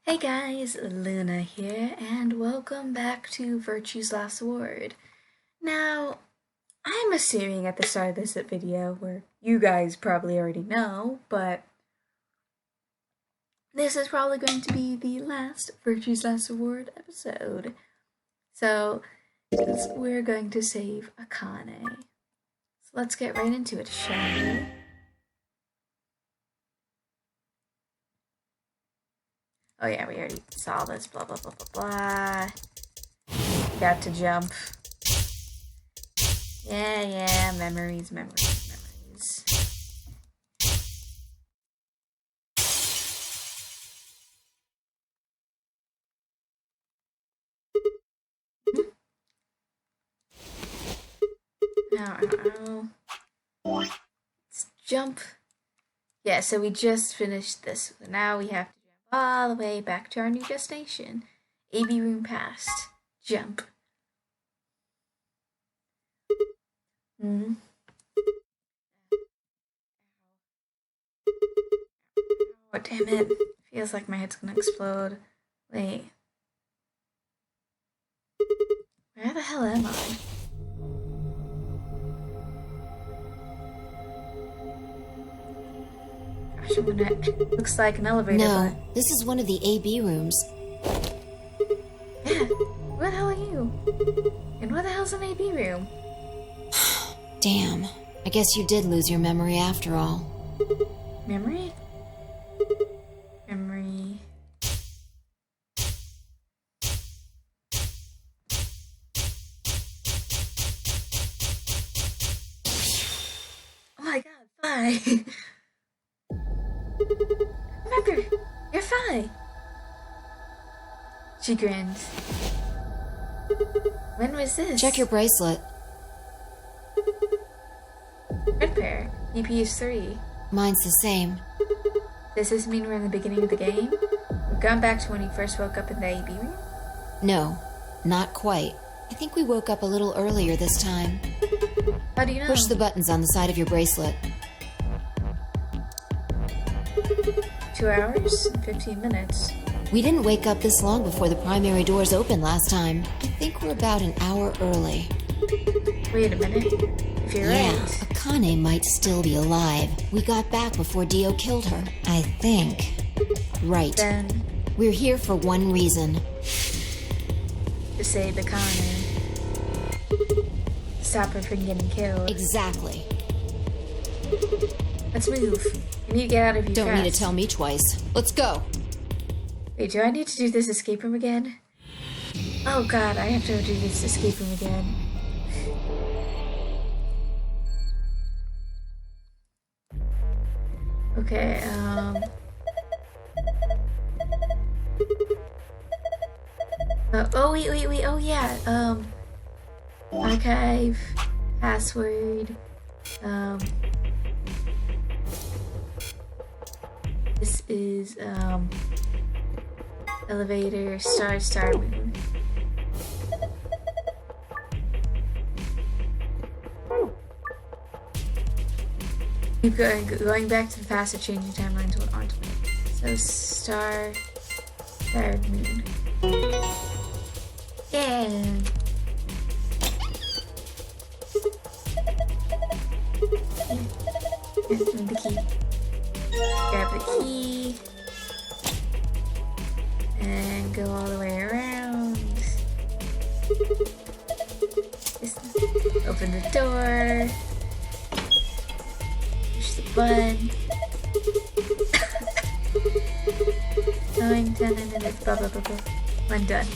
Hey guys, Luna here, and welcome back to Virtue's Last Word. Now, I'm assuming at the start of this video, where you guys probably already know, but this is probably going to be the last Virtue's Last Word episode. So, we're going to save Akane. So let's get right into it, shall we? Oh yeah, we already saw this, blah blah blah blah blah. Got to jump. Yeah, memories. Ow. Let's jump. Yeah, so we just finished this. Now we have to jump all the way back to our new destination. AB room passed. Jump. Oh, damn it. Feels like my head's gonna explode. Wait. Where the hell am I? Gosh, it looks like an elevator. No, this is one of the AB rooms. Yeah, where the hell are you? And where the hell's an AB room? Damn, I guess you did lose your memory after all. Memory? Oh my god, Fi! Remember, you're Fi! She grinned. When was this? Check your bracelet. Red pair. EP is 3. Mine's the same. Does this mean we're in the beginning of the game? We've gone back to when you first woke up in the AB room? No, not quite. I think we woke up a little earlier this time. How do you know? Push the buttons on the side of your bracelet. 2 hours and 15 minutes. We didn't wake up this long before the primary doors opened last time. I think we're about an hour early. Wait a minute. If you're Yeah, right. Akane might still be alive. We got back before Dio killed her, I think. Right. Then, We're here for one reason. to save Akane. Stop her from getting killed. Exactly. Let's move. We need to get out of here Don't fast. need to tell me twice. Let's go. Wait, do I need to do this escape room again? Oh god, I have to do this escape room again. Okay, oh, wait, oh yeah, archive, password, this is, elevator, star, moon. Keep going back to the past or changing timelines onto it. So, star, moon. Yeah. Need the key. Grab the key. And go all the way around. Open the door. Push the button. 9, 10 minutes. Blah. I'm done.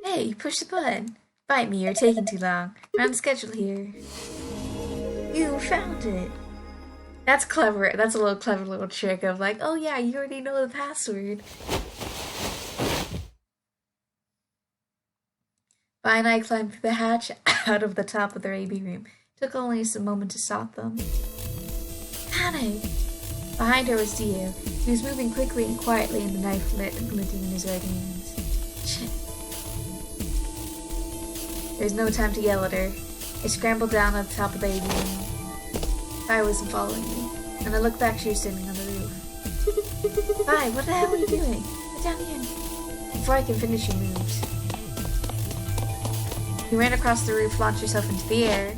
Hey, push the button. Bite me, you're taking too long. We're on schedule here. You found it. That's clever. That's a clever little trick of like, oh yeah, you already know the password. Vi and I climbed through the hatch out of the top of their AB room. Took only a moment to stop them. Panic! Behind her was Dio. He was moving quickly and quietly, and the knife glinting in his right hands. Shit. There was no time to yell at her. I scrambled down on top of the AB room. Kai wasn't following me. When I looked back, she was standing on the roof. Kai, what the hell are you doing? Get down here. Before I can finish, you moved. You ran across the roof, launched yourself into the air.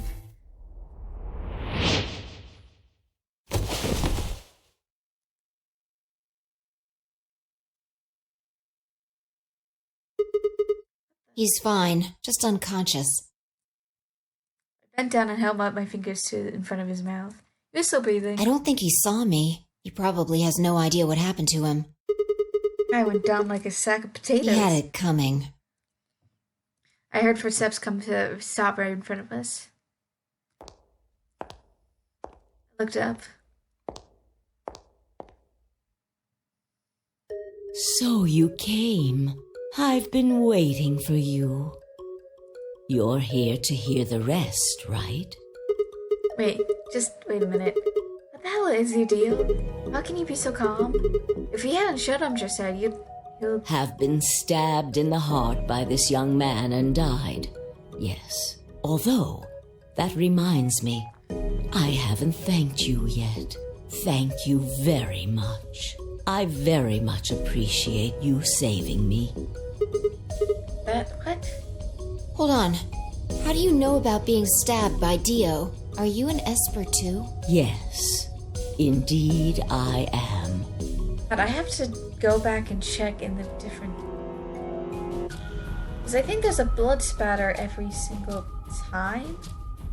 He's fine, just unconscious. I bent down and held up my fingers in front of his mouth. He was still breathing. I don't think he saw me. He probably has no idea what happened to him. I went down like a sack of potatoes. He had it coming. I heard footsteps come to stop right in front of us. I looked up. So you came. I've been waiting for you. You're here to hear the rest, right? Wait a minute. What the hell is your deal? How can you be so calm? If he hadn't showed up just said, you'd... Have been stabbed in the heart by this young man and died. Yes. Although, that reminds me, I haven't thanked you yet. Thank you very much. I very much appreciate you saving me. What? Hold on. How do you know about being stabbed by Dio? Are you an Esper too? Yes. Indeed I am. But I have to go back and check in the different... Because I think there's a blood spatter every single time.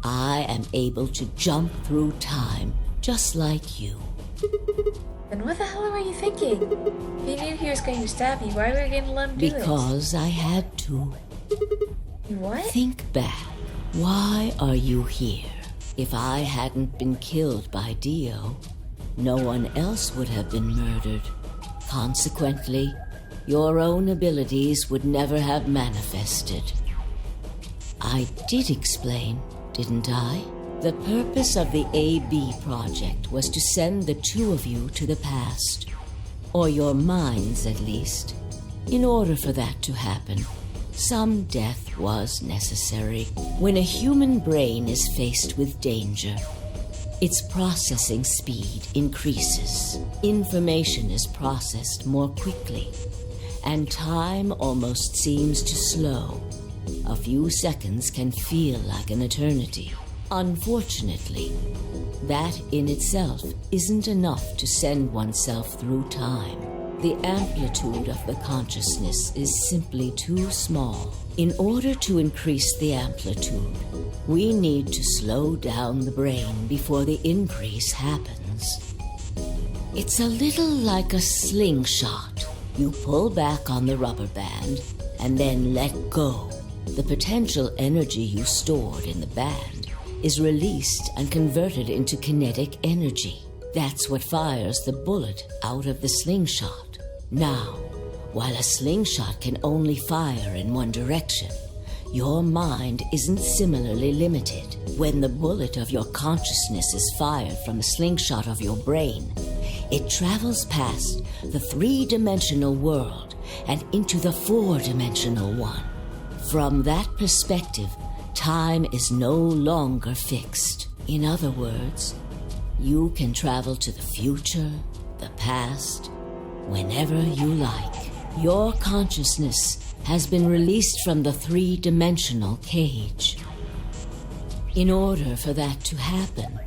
I am able to jump through time, just like you. Then what the hell were you thinking? If you knew he was going to stab you, why were you going to let him do it? Because I had to. What? Think back. Why are you here? If I hadn't been killed by Dio, no one else would have been murdered. Consequently, your own abilities would never have manifested. I did explain, didn't I? The purpose of the AB project was to send the two of you to the past. Or your minds, at least. In order for that to happen, some death was necessary. When a human brain is faced with danger, its processing speed increases. Information is processed more quickly, and time almost seems to slow. A few seconds can feel like an eternity. Unfortunately, that in itself isn't enough to send oneself through time. The amplitude of the consciousness is simply too small. In order to increase the amplitude, we need to slow down the brain before the increase happens. It's a little like a slingshot. You pull back on the rubber band and then let go. The potential energy you stored in the band is released and converted into kinetic energy. That's what fires the bullet out of the slingshot. Now, while a slingshot can only fire in one direction, your mind isn't similarly limited. When the bullet of your consciousness is fired from the slingshot of your brain, it travels past the three-dimensional world and into the four-dimensional one. From that perspective, time is no longer fixed. In other words, you can travel to the future, the past, whenever you like. Your consciousness has been released from the three-dimensional cage. In order for that to happen,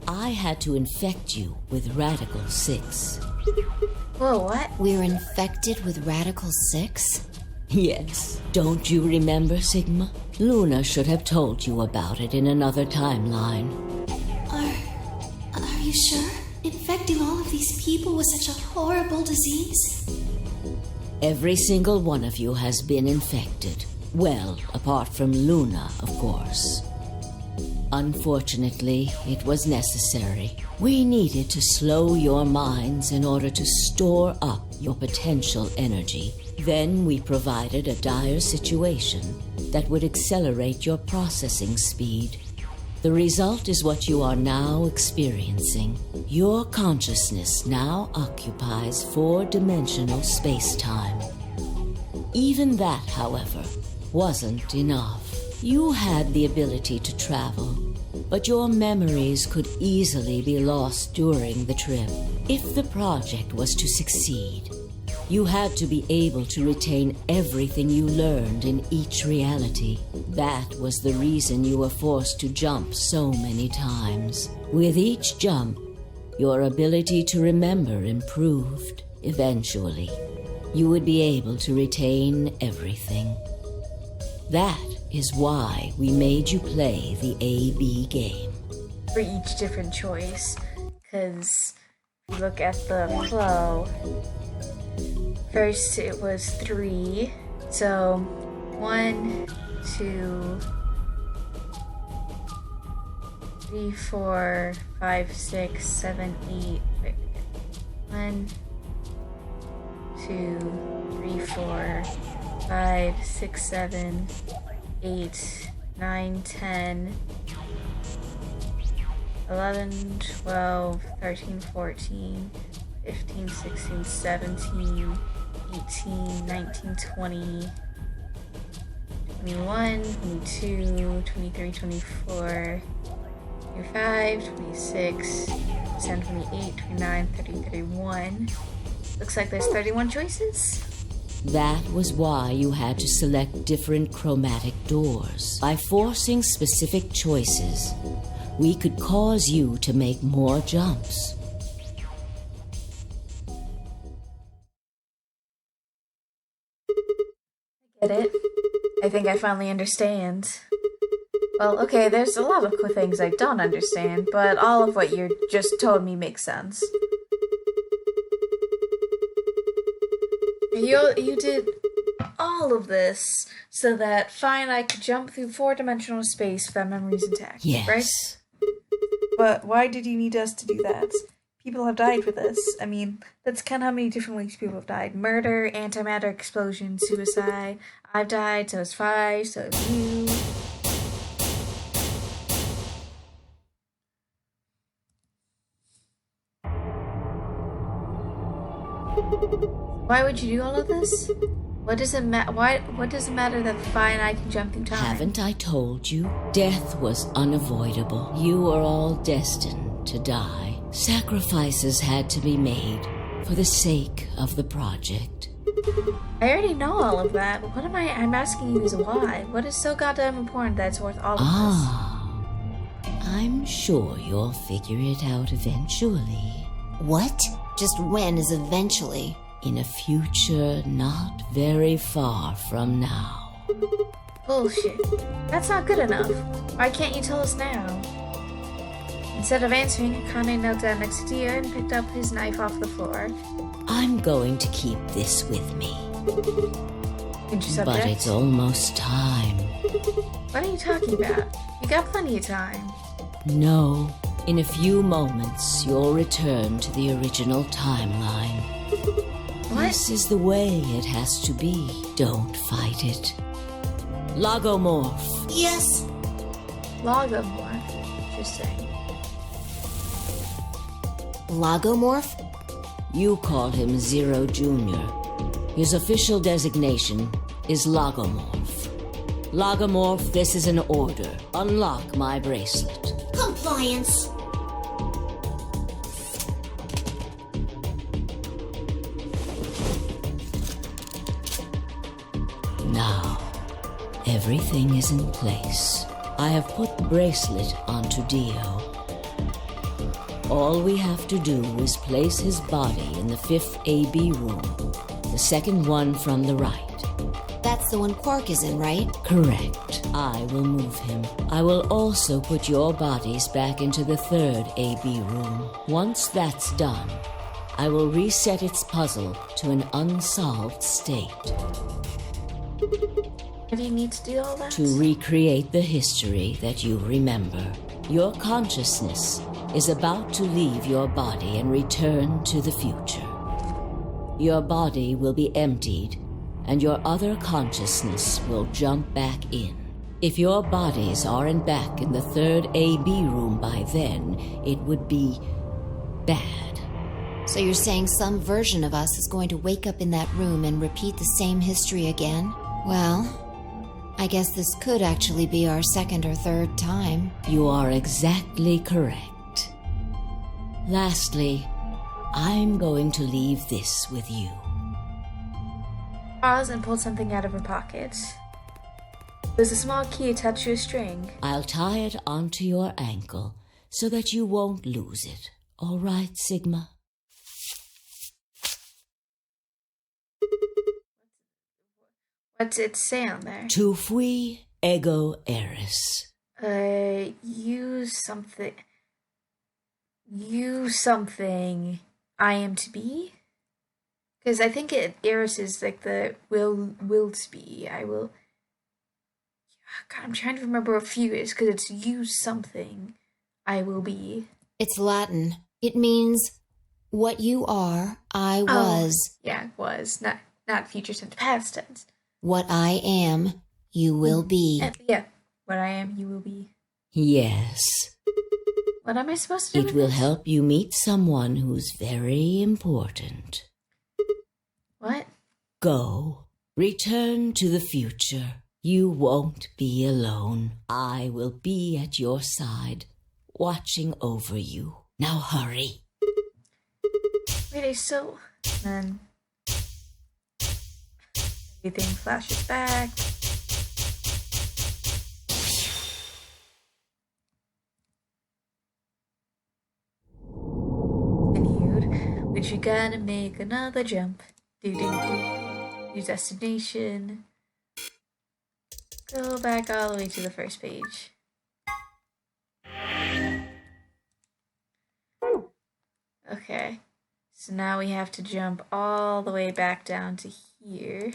I had to infect you with Radical 6. Whoa, what? We're infected with Radical 6? Yes. Don't you remember, Sigma? Luna should have told you about it in another timeline. Are you sure? Infecting all of these people with such a horrible disease? Every single one of you has been infected. Well, apart from Luna, of course. Unfortunately, it was necessary. We needed to slow your minds in order to store up your potential energy. Then we provided a dire situation that would accelerate your processing speed. The result is what you are now experiencing. Your consciousness now occupies four-dimensional space-time. Even that, however, wasn't enough. You had the ability to travel, but your memories could easily be lost during the trip. If the project was to succeed, you had to be able to retain everything you learned in each reality. That was the reason you were forced to jump so many times. With each jump, your ability to remember improved. Eventually, you would be able to retain everything. That is why we made you play the A-B game. For each different choice, because if you look at the flow, first it was 3, so 1, 2, 3, 4, 5, 6, 7, 8. 1, 2, 3, 4, 5, 6, 7, 8, 9, 10, 11, 12, 13, 14, 15, 16, 17, 18, 19, 20, 21, 22, 23, 24, 25, 26, 27, 28, 29, 30, 31. Looks like there's 31 choices. That was why you had to select different chromatic doors. By forcing specific choices, we could cause you to make more jumps. Get it? I think I finally understand. Well, okay, there's a lot of things I don't understand, but all of what you just told me makes sense. You did all of this so that Fine I could jump through 4-dimensional space without memories intact, Yes. right? But why did you need us to do that? People have died for this. I mean, that's kind of how many different ways people have died. Murder, antimatter explosion, suicide. I've died, so has 5, so have you. Why would you do all of this? What does it what does it matter that Fine I can jump through time? Haven't I told you? Death was unavoidable. You were all destined to die. Sacrifices had to be made for the sake of the project. I already know all of that. What I'm asking you is why? What is so goddamn important that's worth all of this? I'm sure you'll figure it out eventually. What? Just when is eventually? In a future not very far from now. Bullshit. That's not good enough. Why can't you tell us now? Instead of answering, Akane knelt down next to Dio and picked up his knife off the floor. I'm going to keep this with me. Did you subject? But it's almost time. What are you talking about? You got plenty of time. No. In a few moments, you'll return to the original timeline. What? This is the way it has to be. Don't fight it. Logomorph. Yes. Logomorph. Interesting. Logomorph? You call him Zero Jr. His official designation is Logomorph. Logomorph, this is an order. Unlock my bracelet. Compliance. Now, everything is in place. I have put the bracelet onto Dio. All we have to do is place his body in the 5th AB room, the second one from the right. That's the one Quark is in, right? Correct. I will move him. I will also put your bodies back into the 3rd AB room. Once that's done, I will reset its puzzle to an unsolved state. Why do you need to do all that? To recreate the history that you remember. Your consciousness is about to leave your body and return to the future. Your body will be emptied, and your other consciousness will jump back in. If your bodies aren't back in the 3rd AB room by then, it would be bad. So you're saying some version of us is going to wake up in that room and repeat the same history again? Well, I guess this could actually be our second or third time. You are exactly correct. Lastly, I'm going to leave this with you. Paused and pulled something out of her pocket. It was a small key attached to a string. I'll tie it onto your ankle so that you won't lose it. All right, Sigma? What's it say on there? Tu fui ego eris. Use something. I am to be? Because I think Eris is like the will to be. I will. God, I'm trying to remember what few is because it's use something. I will be. It's Latin. It means what you are, I was. Yeah, was. Not future tense, past tense. What I am, you will be. Yeah, what I am, you will be. Yes. What am I supposed to do? It will help you meet someone who's very important. What? Go. Return to the future. You won't be alone. I will be at your side, watching over you. Now hurry. Wait, I still... Then... Everything flashes back. Continued. Which you gotta make another jump. Do. Use destination. Go back all the way to the first page. Okay. So now we have to jump all the way back down to here.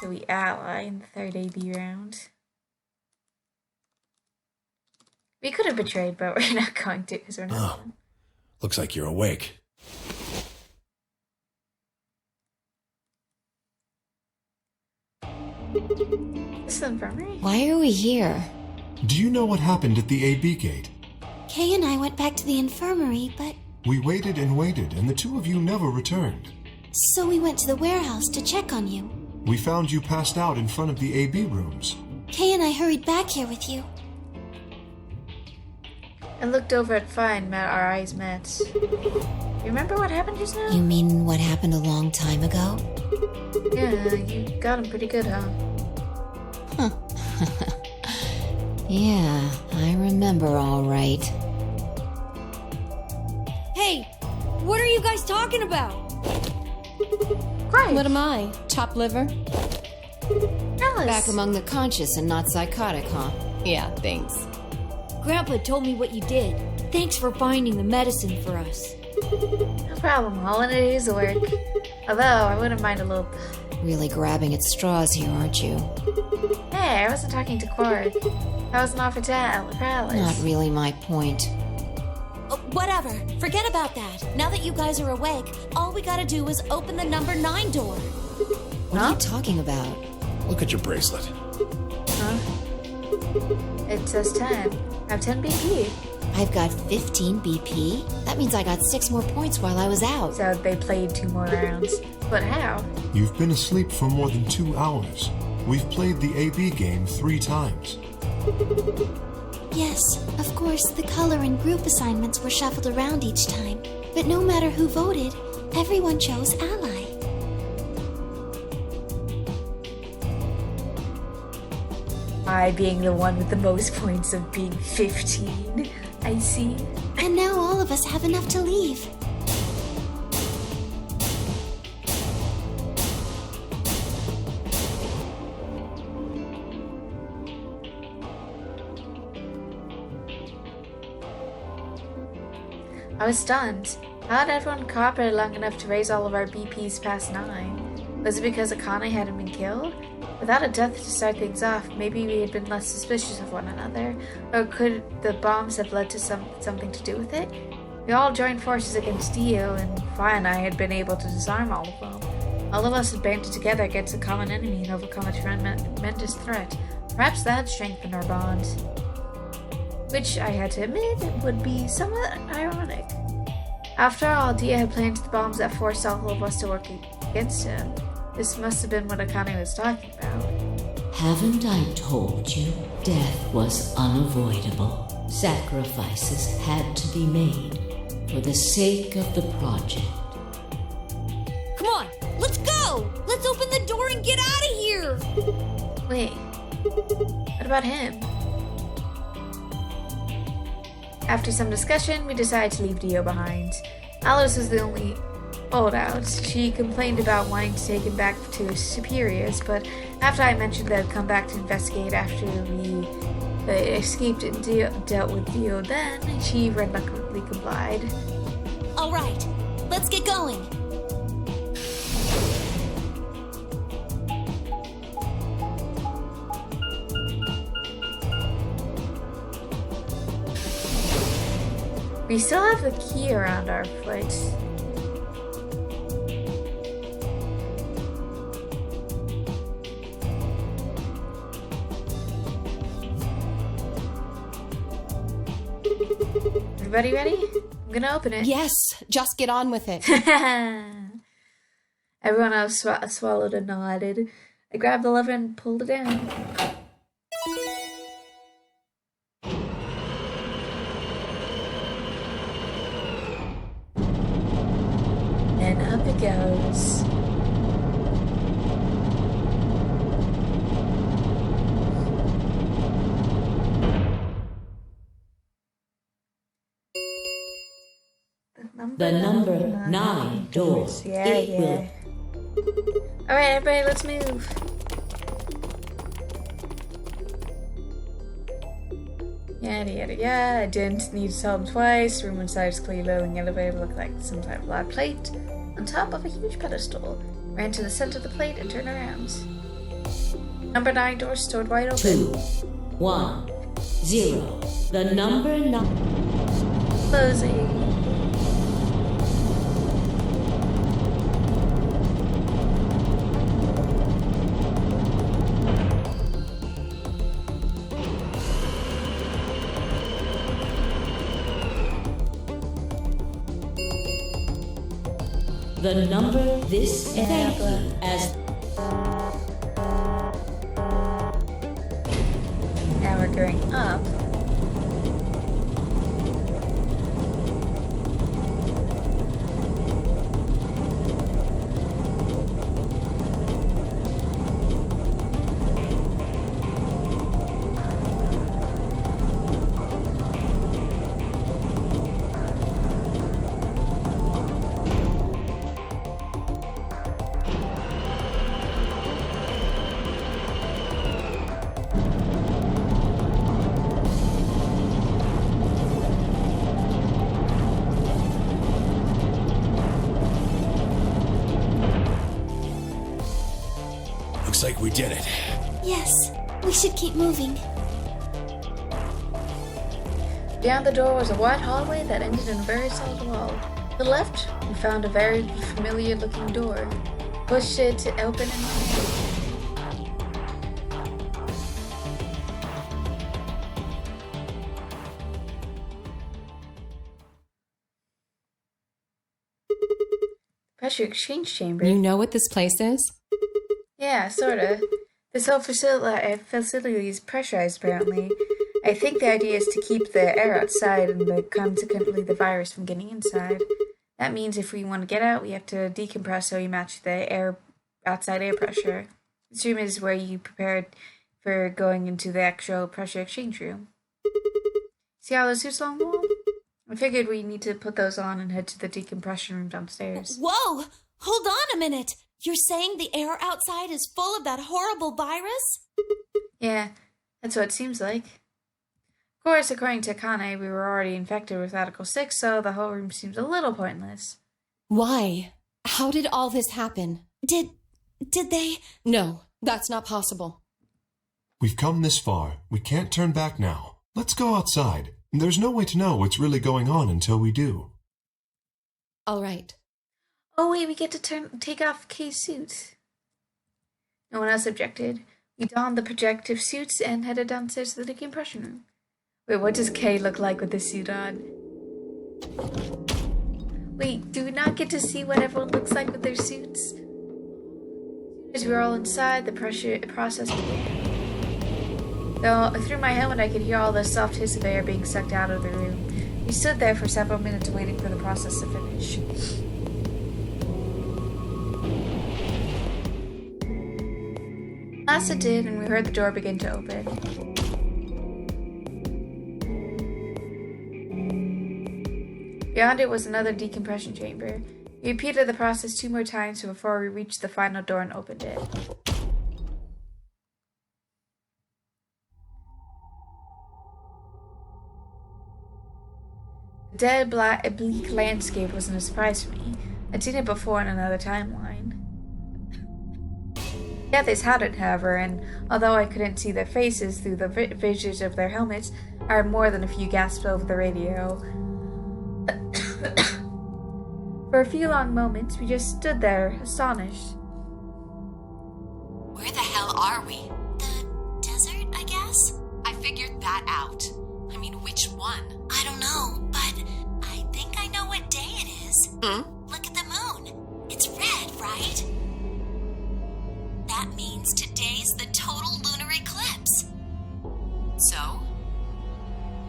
So we ally in the third AB round. We could have betrayed, but we're not going to because we're not. Oh, looks like you're awake. This is the infirmary? Why are we here? Do you know what happened at the AB gate? Kay and I went back to the infirmary, but We waited and waited, and the two of you never returned. so we went to the warehouse to check on you. We found you passed out in front of the AB rooms. Kay and I hurried back here with you. I looked over at Fi and our eyes met. You remember what happened just now? You mean what happened a long time ago? Yeah, you got him pretty good, huh? Yeah, I remember all right. Hey, what are you guys talking about? Right. What am I? Chopped liver? Alice. Back among the conscious and not psychotic, huh? Yeah, thanks. Grandpa told me what you did. Thanks for finding the medicine for us. No problem. All in it is work. Although, I wouldn't mind a little... Really grabbing at straws here, aren't you? Hey, I wasn't talking to Quark. I was an offer to Alice. Not really my point. Whatever. Forget about that. Now that you guys are awake, all we gotta do is open the number 9 door. What are you talking about? Look at your bracelet. Huh? It says 10. I have 10 BP. I've got 15 BP? That means I got 6 more points while I was out. So they played 2 more rounds. But how? You've been asleep for more than 2 hours. We've played the AB game 3 times. Yes, of course, the color and group assignments were shuffled around each time. But no matter who voted, everyone chose Ally. I being the one with the most points of being 15. I see. And now all of us have enough to leave. I was stunned. How had everyone cooperated long enough to raise all of our BPs past 9? Was it because Akane hadn't been killed? Without a death to start things off, maybe we had been less suspicious of one another. Or could the bombs have led to something to do with it? We all joined forces against Dio, and Fi and I had been able to disarm all of them. All of us had banded together against a common enemy and overcome a tremendous threat. Perhaps that strengthened our bond. Which, I had to admit, would be somewhat ironic. After all, Dia had planted the bombs that forced all of us to work against him. This must have been what Akane was talking about. Haven't I told you? Death was unavoidable. Sacrifices had to be made for the sake of the project. Come on, let's go! Let's open the door and get out of here! Wait, what about him? After some discussion, we decided to leave Dio behind. Alice was the only holdout. She complained about wanting to take him back to his superiors, but after I mentioned that I'd come back to investigate after we escaped and dealt with Dio then, she reluctantly complied. All right, let's get going. We still have the key around our foot. Everybody ready? I'm gonna open it. Yes, just get on with it. Everyone else swallowed and nodded. I grabbed the lever and pulled it down. And up it goes. The number 9 door. Yeah. Alright, everybody, let's move. Yada yada yada. I didn't need to tell them twice. Room inside is clearly loading elevator looked like some type of loud plate on top of a huge pedestal. Ran to the center of the plate and turned around. Number 9 door stood wide open. 2, 1, 0. The number 9. Closing. The number this thank you as Now we're going up. Looks like we did it. Yes, we should keep moving. Beyond the door was a wide hallway that ended in a very solid wall. To the left, we found a very familiar looking door. Pushed it to open and pressure exchange chamber. You know what this place is? Yeah, sorta. This whole facility is pressurized, apparently. I think the idea is to keep the air outside and consequently the virus from getting inside. That means if we want to get out, we have to decompress so we match the outside air pressure. This room is where you prepared for going into the actual pressure exchange room. See all those suits along the wall? I figured we need to put those on and head to the decompression room downstairs. Whoa! Hold on a minute! You're saying the air outside is full of that horrible virus? Yeah, that's what it seems like. Of course, according to Akane, we were already infected with Article 6, so the whole room seems a little pointless. Why? How did all this happen? Did they? No, that's not possible. We've come this far. We can't turn back now. Let's go outside. There's no way to know what's really going on until we do. All right. Oh wait, we get to take off Kay's suit. No one else objected. We donned the protective suits and headed downstairs to the decompression room. Wait, what does Kay look like with this suit on? Wait, do we not get to see what everyone looks like with their suits? As we were all inside, the process began. Though through my helmet I could hear all the soft hiss of air being sucked out of the room. We stood there for several minutes waiting for the process to finish. Last it did, and we heard the door begin to open. Beyond it was another decompression chamber. We repeated the process 2 more times before we reached the final door and opened it. The dead, black, bleak landscape wasn't a surprise for me. I'd seen it before in another timeline. The others hadn't, however, and although I couldn't see their faces through the visions of their helmets, I heard more than a few gasps over the radio. For a few long moments, we just stood there, astonished. Where the hell are we? The desert, I guess? I figured that out. I mean, which one? I don't know, but I think I know what day it is. Look at the moon. It's red, right? That means today's the total lunar eclipse. So?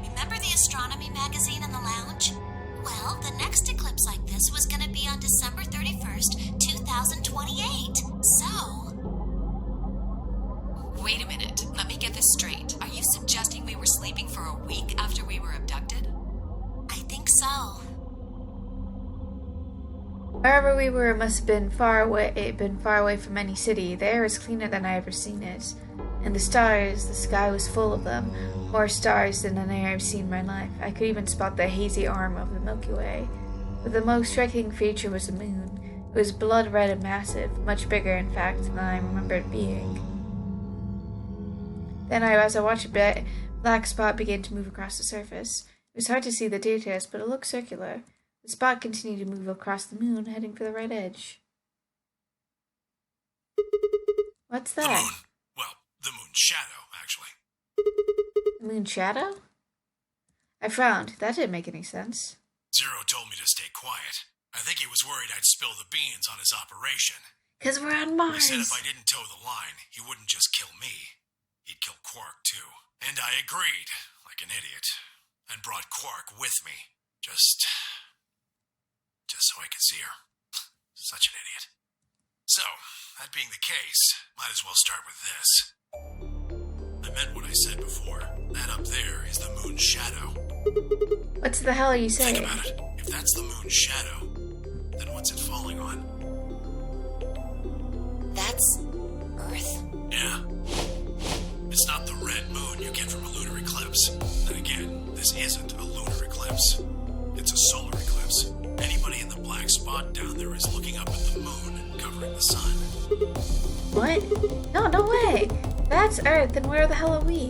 Remember the astronomy magazine in the lounge? Well, the next eclipse like this was going to be on December 31st, 2028. So... Wait a minute. Let me get this straight. Are you suggesting we were sleeping for a week after we were abducted? I think so. Wherever we were must have been far away from any city. The air was cleaner than I ever seen it. And the stars, the sky was full of them. More stars than any I've seen in my life. I could even spot the hazy arm of the Milky Way. But the most striking feature was the moon. It was blood red and massive, much bigger, in fact, than I remember it being. Then, as I watched a black spot begin to move across the surface. It was hard to see the details, but it looked circular. The spot continued to move across the moon, heading for the right edge. What's that? The moon. Well, the moon's shadow, actually. The moon's shadow? I frowned. That didn't make any sense. Zero told me to stay quiet. I think he was worried I'd spill the beans on his operation. 'Cause we're on Mars. He said if I didn't toe the line, he wouldn't just kill me. He'd kill Quark, too. And I agreed, like an idiot, and brought Quark with me. Just so I could see her. Such an idiot. So, that being the case, might as well start with this. I meant what I said before. That up there is the moon's shadow. What the hell are you saying? Think about it. If that's the moon's shadow, then what's it falling on? That's Earth. Yeah. It's not the red moon you get from a lunar eclipse. Then again, this isn't a lunar eclipse. It's a solar eclipse. Anybody in the black spot down there is looking up at the moon, covering the sun. What? No way. That's Earth, then where the hell are we?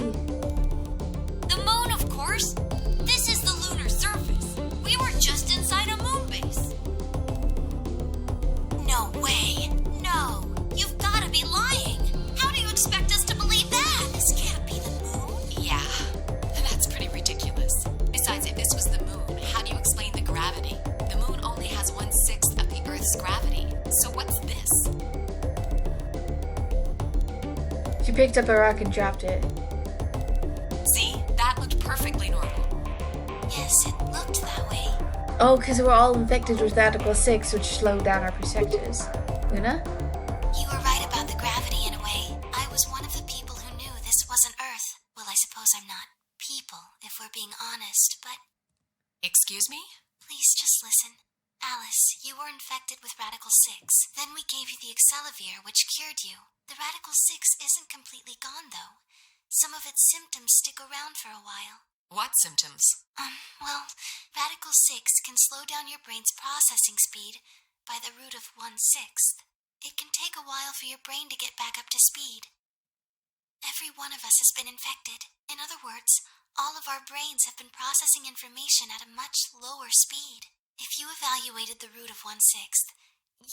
The moon, of course. This is the lunar surface. We were just inside a moon base. No way. No. You've got to be lying. How do you expect us to believe that? This can't be the moon. Yeah, that's pretty ridiculous. Besides, if this was the moon, how do you explain the gravity? The moon only has 1/6 of the Earth's gravity. So what's this? She picked up a rock and dropped it. See? That looked perfectly normal. Yes, it looked that way. Oh, 'cause we're all infected with Radical 6, which slowed down our perspectives. Luna? You were right about the gravity in a way. I was one of the people who knew this wasn't Earth. Well, I suppose I'm not people, if we're being honest, but... Excuse me? Please just listen. Alice, you were infected with Radical 6. Then we gave you the Excelivir, which cured you. The Radical 6 isn't completely gone, though. Some of its symptoms stick around for a while. What symptoms? Well, Radical 6 can slow down your brain's processing speed by the root of 1/6. It can take a while for your brain to get back up to speed. Every one of us has been infected. In other words, all of our brains have been processing information at a much lower speed. If you evaluated the root of 1/6,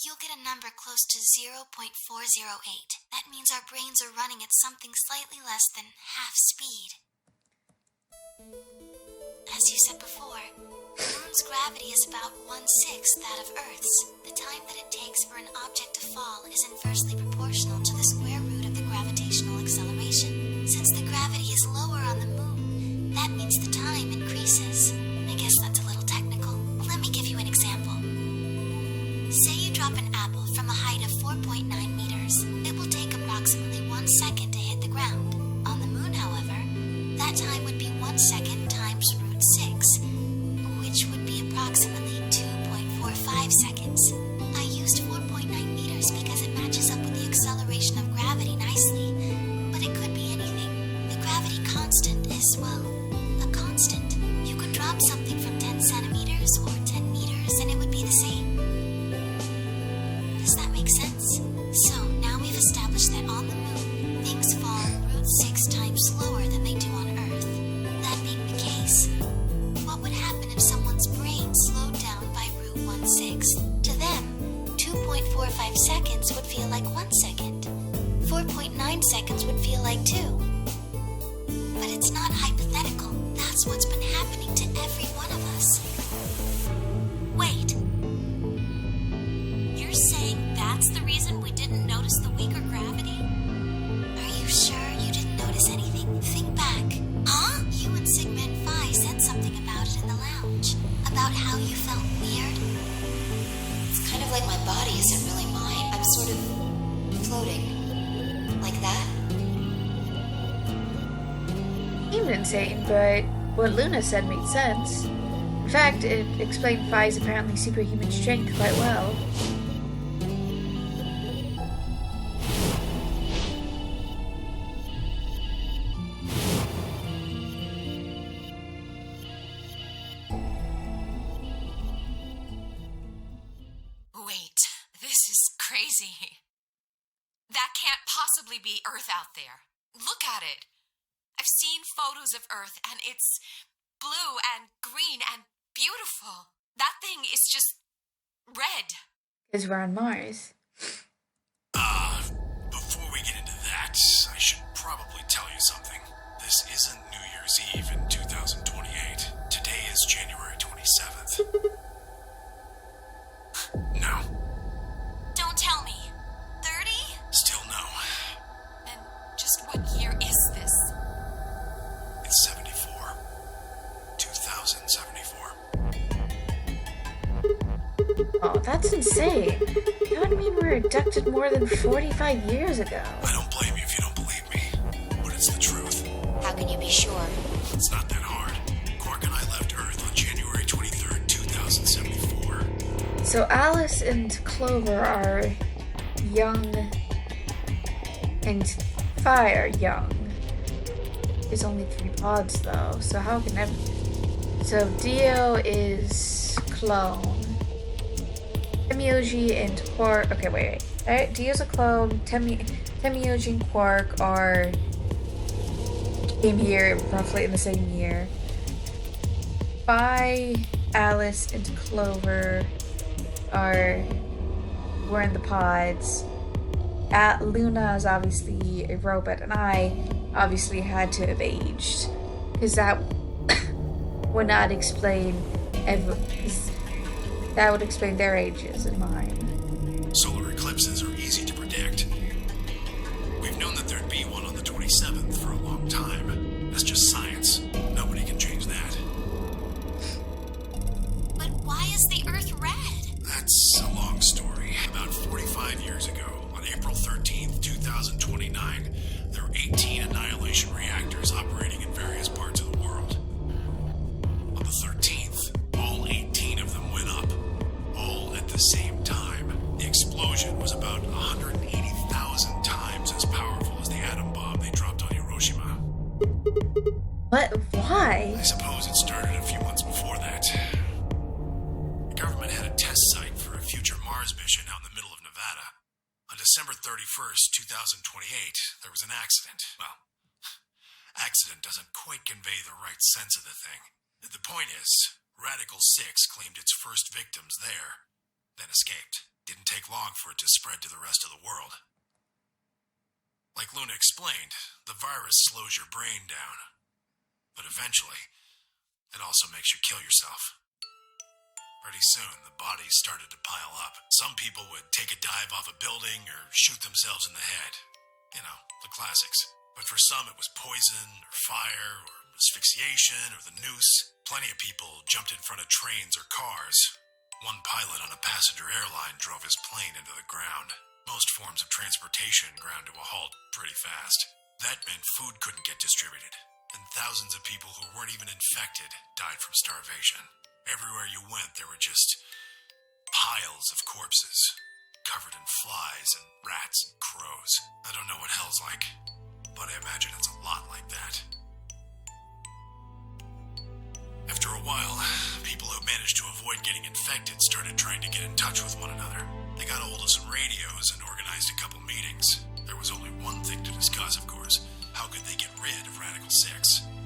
you'll get a number close to 0.408. That means our brains are running at something slightly less than half speed. As you said before, the moon's gravity is about 1/6 that of Earth's. The time that it takes for an object to fall is inversely proportional to the square root of the gravitational acceleration. Since the gravity is 1/6. To them, 2.45 seconds would feel like 1 second. 4.9 seconds would feel like 2. But it's not hypothetical. That's what's been happening to every one of us. Wait. You're saying that's the reason we didn't notice the weaker gravity? Are you sure you didn't notice anything? Think back. Huh? You and Sigmund Phi said something about it in the lounge. About how you felt weird. It's kind of like my body isn't really mine. I'm sort of floating. Like that? Seemed insane, but what Luna said made sense. In fact, it explained Phi's apparently superhuman strength quite well. Wait, this is crazy. That can't possibly be Earth out there. Look at it. I've seen photos of Earth, and it's blue and green and beautiful. That thing is just red. Because we're on Mars. Before we get into that, I should probably tell you something. This isn't New Year's Eve in 2028. Today is January 27th. No. Don't tell me. 30? Still no. Then just what year is this? It's 74. 2074. Oh, that's insane. That would mean we were abducted more than 45 years ago. I don't blame you if you don't believe me, but it's the truth. How can you be sure? It's not that hard. Quark and I left Earth on January 23rd, 2074. So Alice and Clover are young, and Phi are young. There's only 3 pods though, so how can that... So Dio is clone. Temioji and Quark... Okay, wait. Dio's a clone. Temioji and Quark came here roughly in the same year. Phi, Alice, and Clover were in the pods. Luna is obviously a robot, and I obviously had to have aged, because that would not explain that would explain their ages and mine. Solar eclipses are easy to predict. We've known that there'd be one on the 27th for a long time. That's just science. Nobody can change that. But why is the Earth red? That's a long story. About 45 years ago, on April 13th, 2029, there were 18 annihilation reactors operating in various parts of the world. On the 13th, all 18 of them went up, all at the same time. The explosion was about 180,000 times as powerful as the atom bomb they dropped on Hiroshima. What? Why? I suppose it started a few months before that. The government had a test site for a future Mars mission out in the middle of Nevada. On December 31st, 2028, there was an accident. Well, accident doesn't quite convey the right sense of the thing. The point is, Radical 6 claimed its first victims there, then escaped. Didn't take long for it to spread to the rest of the world. Like Luna explained, the virus slows your brain down. But eventually, it also makes you kill yourself. Pretty soon, the bodies started to pile up. Some people would take a dive off a building or shoot themselves in the head. You know, the classics. But for some, it was poison, or fire, or asphyxiation, or the noose. Plenty of people jumped in front of trains or cars. One pilot on a passenger airline drove his plane into the ground. Most forms of transportation ground to a halt pretty fast. That meant food couldn't get distributed, and thousands of people who weren't even infected died from starvation. Everywhere you went, there were just piles of corpses, covered in flies and rats and crows. I don't know what hell's like, but I imagine it's a lot like that. After a while, people who managed to avoid getting infected started trying to get in touch with one another. They got hold of some radios and organized a couple meetings. There was only one thing to discuss, of course. How could they get rid of Radical 6?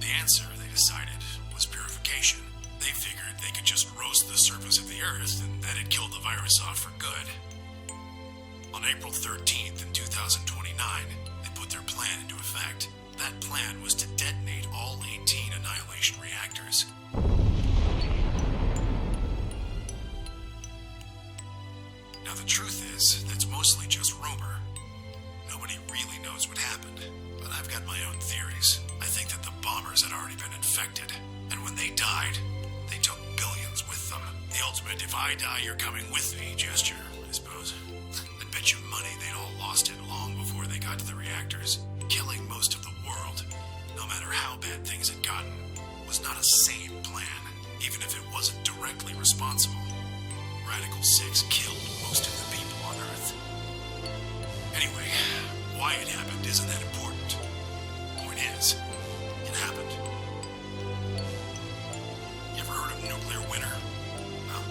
The answer, they decided, was purification. They figured they could just roast the surface of the Earth and that'd kill virus off for good. On April 13th in 2029, they put their plan into effect. That plan was to detonate all 18 Annihilation reactors. Now the truth is, that's mostly just rumor. Nobody really knows what happened, but I've got my own theories. I think that the bombers had already been infected, and when they died, they took billions with them. The ultimate if I die, you're coming with me gesture, I suppose. I bet you money they'd all lost it long before they got to the reactors. Killing most of the world, no matter how bad things had gotten, was not a sane plan, even if it wasn't directly responsible. Radical 6 killed most of the people on Earth. Anyway, why it happened isn't that important. Point is, it happened. You ever heard of nuclear winter? Well,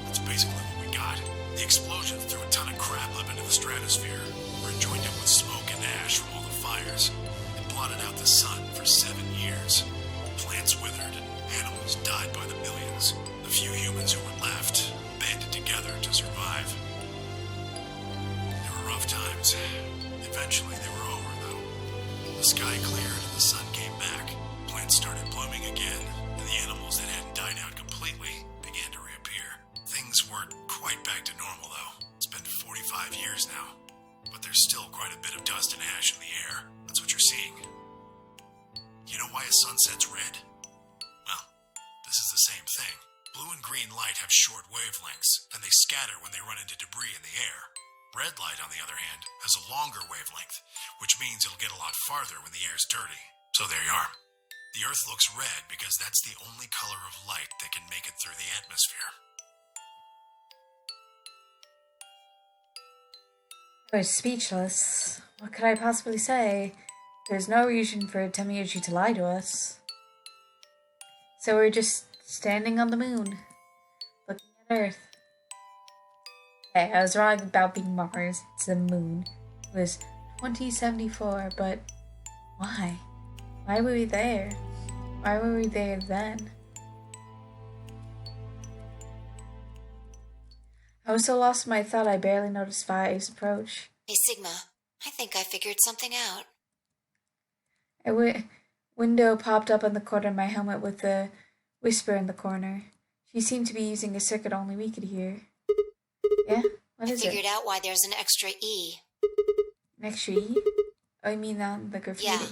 that's basically what we got. The explosion threw a ton of crap up into the stratosphere, where it joined up with smoke and ash from all the fires. It blotted out the sun for 7 years. Plants withered and animals died by the millions. The few humans who were left banded together to survive. They were rough times. Eventually they were over, though. The sky cleared and the sun came back. Plants started blooming again, and the animals that hadn't died out completely began to reappear. Things weren't quite back to normal, though. It's been 45 years now. But there's still quite a bit of dust and ash in the air. That's what you're seeing. You know why a sunset's red? Well, this is the same thing. Blue and green light have short wavelengths, and they scatter when they run into debris in the air. Red light, on the other hand, has a longer wavelength, which means it'll get a lot farther when the air's dirty. So there you are. The Earth looks red because that's the only color of light that can make it through the atmosphere. I was speechless. What could I possibly say? There's no reason for Temiyoshi to lie to us. So we're just standing on the moon, looking at Earth. Hey, I was wrong about being Mars. It's the moon. It was 2074, but why? Why were we there? Why were we there then? I was so lost in my thought I barely noticed Five's approach. Hey, Sigma, I think I figured something out. A window popped up on the corner of my helmet with a whisper in the corner. She seemed to be using a circuit only we could hear. Yeah? What is it? I figured out why there's an extra E. An extra E? Oh, you mean on the graffiti? Yeah,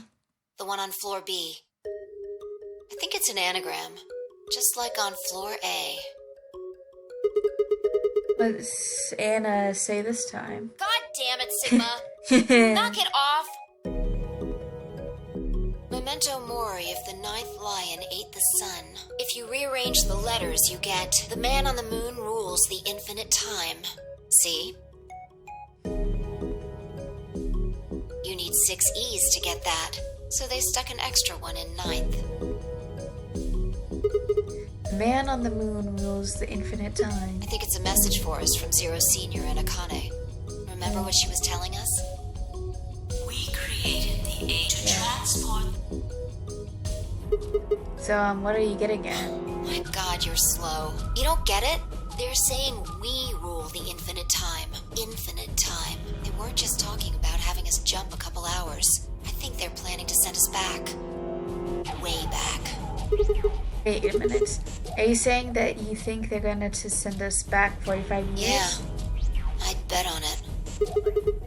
the one on floor B. I think it's an anagram, just like on floor A. What's Anna say this time? God damn it, Sigma! Knock it off! Memento mori if the ninth lion ate the sun. If you rearrange the letters, you get the man on the moon rules the infinite time. See? You need 6 E's to get that, so they stuck an extra one in ninth. The man on the moon rules the infinite time. I think it's a message for us from Zero Senior and Akane. Remember what she was telling us? We created the A to transport. So, what are you getting at? My God, you're slow. You don't get it? They're saying we rule the infinite time. Infinite time. They weren't just talking about having us jump a couple hours. I think they're planning to send us back. Way back. Wait a minute. Are you saying that you think they're going to send us back 45 years? Yeah. I'd bet on it.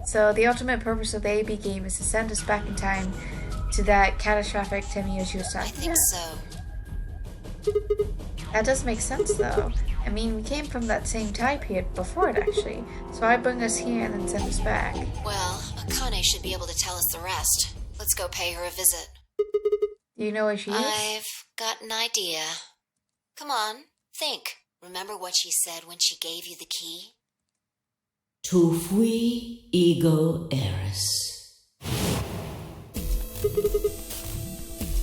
So the ultimate purpose of the AB game is to send us back in time to that catastrophic Temiyoshi was talking I think about. so. That does make sense, though. I mean, we came from that same time period before it, actually. So why bring us here and then send us back? Well, Akane should be able to tell us the rest. Let's go pay her a visit. Do you know where she is? I've got an idea. Come on, think. Remember what she said when she gave you the key? Tu fui ego eris.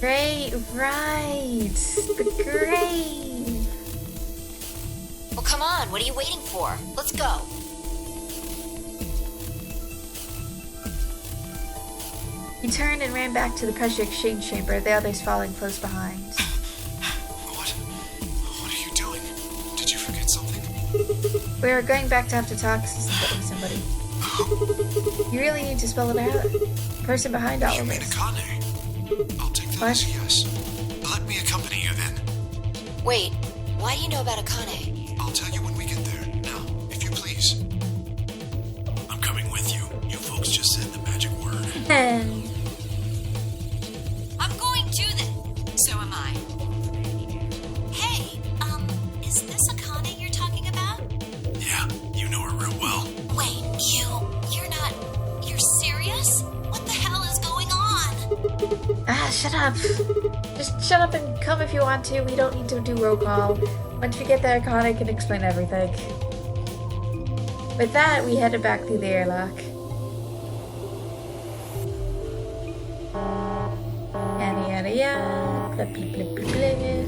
Great, right. The grave. Well, come on, what are you waiting for? Let's go. He turned and ran back to the pressure exchange chamber, the others following close behind. What are you doing? Did you forget something? We're going back to have to talk to somebody. You really need to spell it out? The person behind all You of mean this. Akane? I'll take that as a yes. Let me accompany you then. Wait, why do you know about Akane? I'll tell you when we get there. Now, if you please. I'm coming with you. You folks just said the magic word. And I'm going too then. So am I. Hey, is this Akane you're talking about? Yeah, you know her real well. Wait, you're serious? What the hell is going on? shut up. Just shut up and come if you want to. We don't need to do roll call. Once we get there, Akane can explain everything. With that, we headed back through the airlock. Yada yada yada. Blah, blah, blah, blah, blah.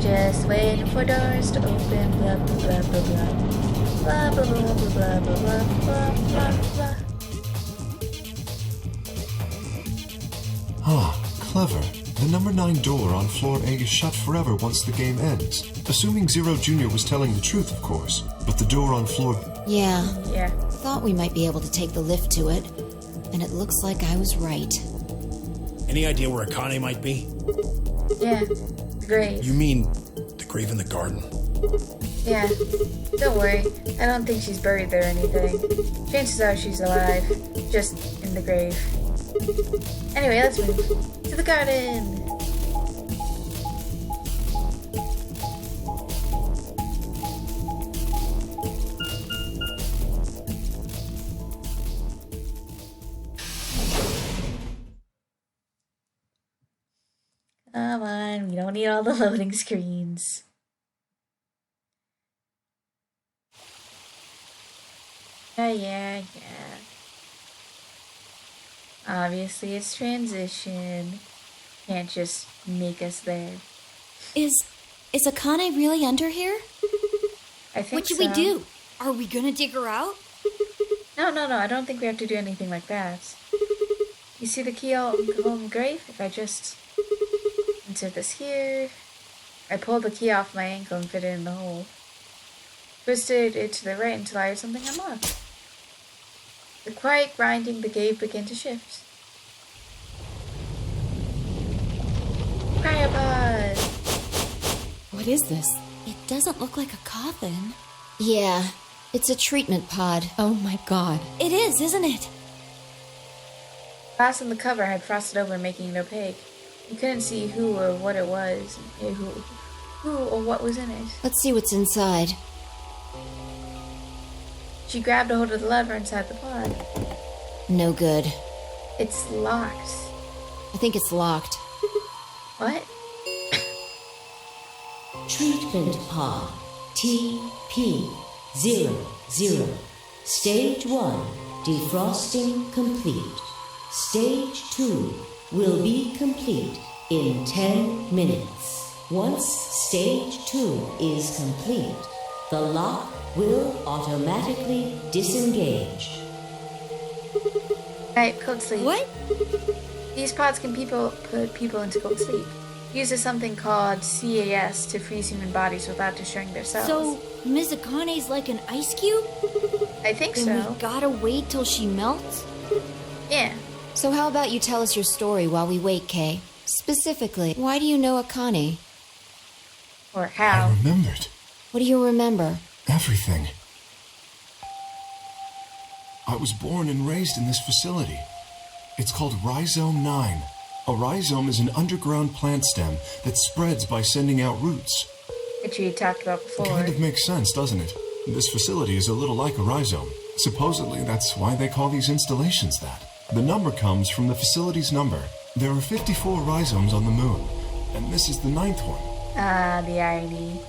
Just waiting for doors to open, blah blah blah blah blah. Blah blah blah blah blah blah blah blah blah. Ah, clever. The number 9 door on floor A is shut forever once the game ends. Assuming Zero Jr. was telling the truth, of course. But the door on floor... Yeah, Yeah. thought we might be able to take the lift to it. And it looks like I was right. Any idea where Akane might be? Yeah. The grave. You mean the grave in the garden? Yeah. Don't worry. I don't think she's buried there or anything. Chances are she's alive. Just in the grave. Anyway, let's move to the garden. Come on, we don't need all the loading screens. Yeah. Obviously, it's transition. Can't just make us there. Is Akane really under here? I think What so. should we do? Are we gonna dig her out? No. I don't think we have to do anything like that. You see the keyhole in the grave? If I just insert this here, I pulled the key off my ankle and fit it in the hole. Twisted it to the right until I heard something unlocked. The quiet grinding the grave began to shift. Cryopod! What is this? It doesn't look like a coffin. Yeah, it's a treatment pod. Oh my god. It is, isn't it? Glass on the cover had frosted over, making it opaque. You couldn't see who or what it was, who or what was in it. Let's see what's inside. She grabbed a hold of the lever inside the pod. No good. It's locked. I think it's locked. What? Treatment pod TP00. Stage 1 defrosting complete. Stage 2 will be complete in 10 minutes. Once stage 2 is complete, the lock will automatically disengage. Alright, cold sleep. What? These pods can put people into cold sleep. Uses something called CAS to freeze human bodies without destroying their cells. So, Ms. Akane's like an ice cube? I think Then so. we gotta wait till she melts? Yeah. So how about you tell us your story while we wait, Kay? Specifically, why do you know Akane? Or I how. remembered What do you remember? everything. I was born and raised in this facility. It's called Rhizome 9. A rhizome is an underground plant stem that spreads by sending out roots. Which we talked about before. Kind of makes sense, doesn't it? This facility is a little like a rhizome. Supposedly, that's why they call these installations that. The number comes from the facility's number. There are 54 rhizomes on the moon, and this is the 9th one. Ah, the irony.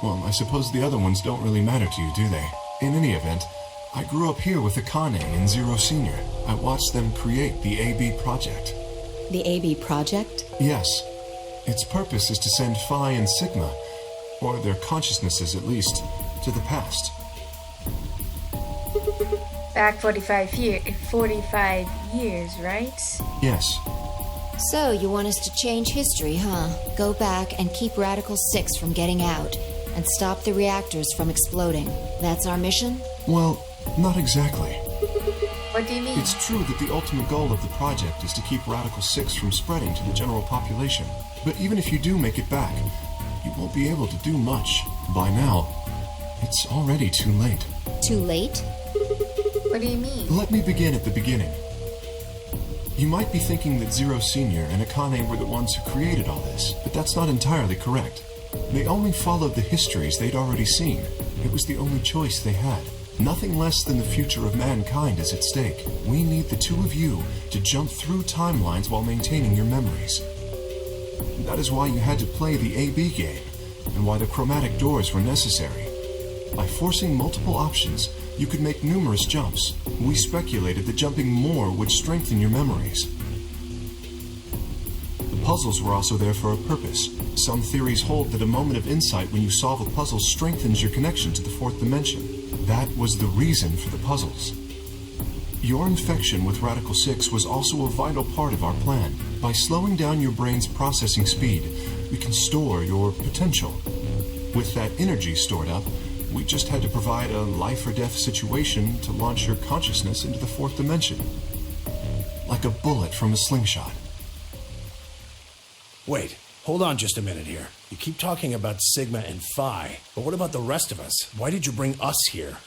Well, I suppose the other ones don't really matter to you, do they? In any event, I grew up here with Akane and Zero Senior. I watched them create the AB project. The AB project? Yes. Its purpose is to send Phi and Sigma, or their consciousnesses at least, to the past. Back 45 years, right? Yes. So, you want us to change history, huh? Go back and keep Radical 6 from getting out, and stop the reactors from exploding. That's our mission? Well, not exactly. What do you mean? It's true that the ultimate goal of the project is to keep Radical 6 from spreading to the general population. But even if you do make it back, you won't be able to do much. By now, it's already too late. Too late? What do you mean? Let me begin at the beginning. You might be thinking that Zero Senior and Akane were the ones who created all this, but that's not entirely correct. They only followed the histories they'd already seen. It was the only choice they had. Nothing less than the future of mankind is at stake. We need the two of you to jump through timelines while maintaining your memories. That is why you had to play the AB game, and why the chromatic doors were necessary. By forcing multiple options, you could make numerous jumps. We speculated that jumping more would strengthen your memories. The puzzles were also there for a purpose. Some theories hold that a moment of insight when you solve a puzzle strengthens your connection to the fourth dimension. That was the reason for the puzzles. Your infection with Radical 6 was also a vital part of our plan. By slowing down your brain's processing speed, we can store your potential. With that energy stored up, we just had to provide a life-or-death situation to launch your consciousness into the fourth dimension. Like a bullet from a slingshot. Wait, hold on just a minute here. You keep talking about Sigma and Phi, but what about the rest of us? Why did you bring us here?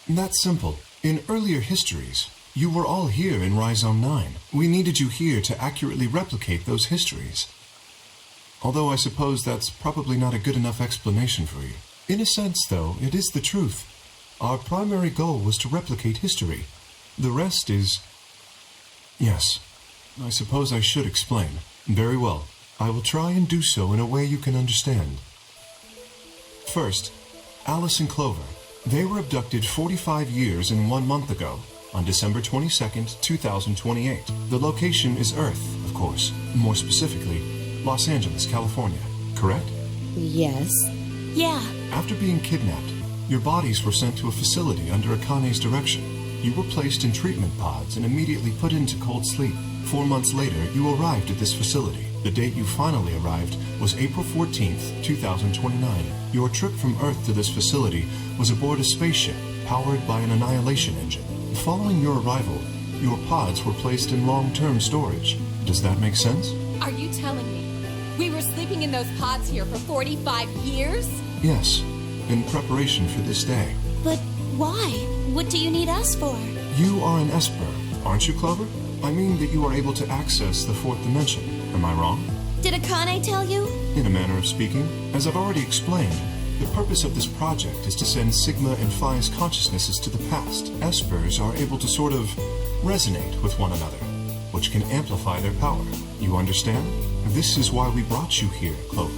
That's simple. In earlier histories, you were all here in Rhizome 9. We needed you here to accurately replicate those histories. Although I suppose that's probably not a good enough explanation for you. In a sense, though, it is the truth. Our primary goal was to replicate history. The rest is... Yes, I suppose I should explain. Very well. I will try and do so in a way you can understand. First, Alice and Clover. They were abducted 45 years and 1 month ago, on December 22nd, 2028. The location is Earth, of course. More specifically, Los Angeles, California. Correct? Yes. Yeah. After being kidnapped, your bodies were sent to a facility under Akane's direction. You were placed in treatment pods and immediately put into cold sleep. 4 months later, you arrived at this facility. The date you finally arrived was April 14th, 2029. Your trip from Earth to this facility was aboard a spaceship powered by an annihilation engine. Following your arrival, your pods were placed in long-term storage. Does that make sense? Are you telling me we were sleeping in those pods here for 45 years? Yes, in preparation for this day. But why? What do you need us for? You are an Esper, aren't you, Clover? I mean that you are able to access the fourth dimension. Am I wrong? Did Akane tell you? In a manner of speaking, as I've already explained, the purpose of this project is to send Sigma and Phi's consciousnesses to the past. Espers are able to sort of resonate with one another, which can amplify their power. You understand? This is why we brought you here, Clover.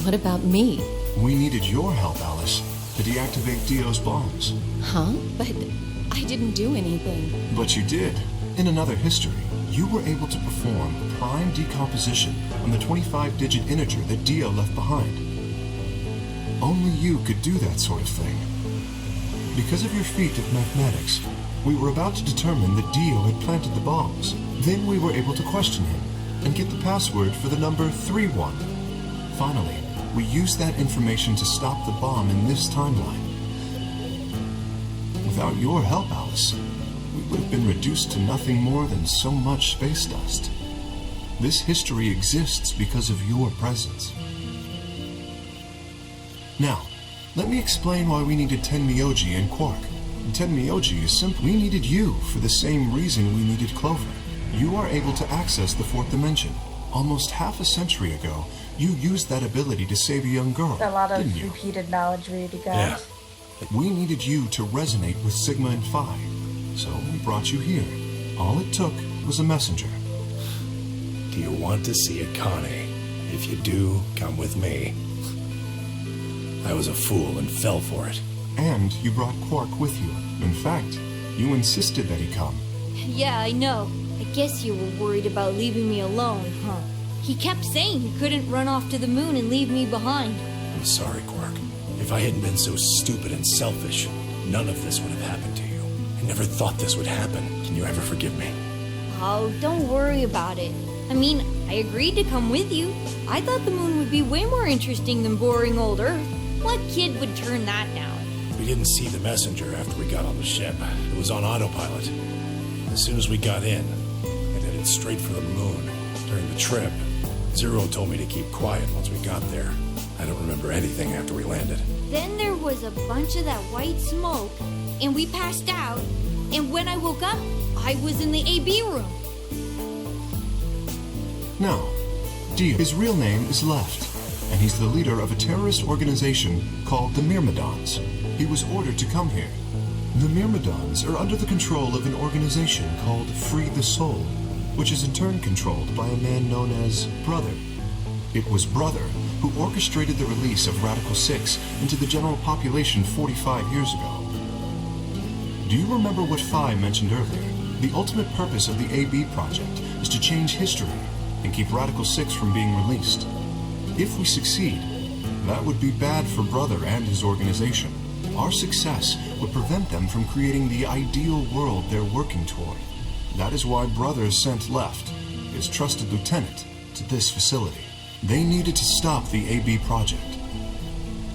What about me? We needed your help, Alice, to deactivate Dio's bombs. Huh? But I didn't do anything. But you did. In another history, you were able to perform prime decomposition on the 25-digit integer that Dio left behind. Only you could do that sort of thing. Because of your feat of mathematics, we were about to determine that Dio had planted the bombs. Then we were able to question him and get the password for the number 31. Finally, we used that information to stop the bomb in this timeline. Without your help, Alice, we would have been reduced to nothing more than so much space dust. This history exists because of your presence. Now, let me explain why we needed Tenmyoji and Quark. Tenmyoji is simple. We needed you for the same reason we needed Clover. You are able to access the fourth dimension. Almost half a century ago, you used that ability to save a young girl, A lot didn't of you? repeated knowledge, really, guys. Yeah. We needed you to resonate with Sigma and Phi, so we brought you here. All it took was a messenger. Do you want to see Akane? If you do, come with me. I was a fool and fell for it. And you brought Quark with you. In fact, you insisted that he come. Yeah, I know. I guess you were worried about leaving me alone, huh? He kept saying he couldn't run off to the moon and leave me behind. I'm sorry, Quark. If I hadn't been so stupid and selfish, none of this would have happened to you. I never thought this would happen. Can you ever forgive me? Oh, don't worry about it. I mean, I agreed to come with you. I thought the moon would be way more interesting than boring old Earth. What kid would turn that down? We didn't see the messenger after we got on the ship. It was on autopilot. As soon as we got in, it headed straight for the moon. During the trip, Zero told me to keep quiet once we got there. I don't remember anything after we landed. Then there was a bunch of that white smoke, and we passed out, and when I woke up, I was in the AB room. Now, Dio, his real name is Left, and he's the leader of a terrorist organization called the Myrmidons. He was ordered to come here. The Myrmidons are under the control of an organization called Free the Soul, which is in turn controlled by a man known as Brother. It was Brother who orchestrated the release of Radical 6 into the general population 45 years ago. Do you remember what Phi mentioned earlier? The ultimate purpose of the AB project is to change history and keep Radical 6 from being released. If we succeed, that would be bad for Brother and his organization. Our success would prevent them from creating the ideal world they're working toward. That is why Brother sent Left, his trusted lieutenant, to this facility. They needed to stop the AB project.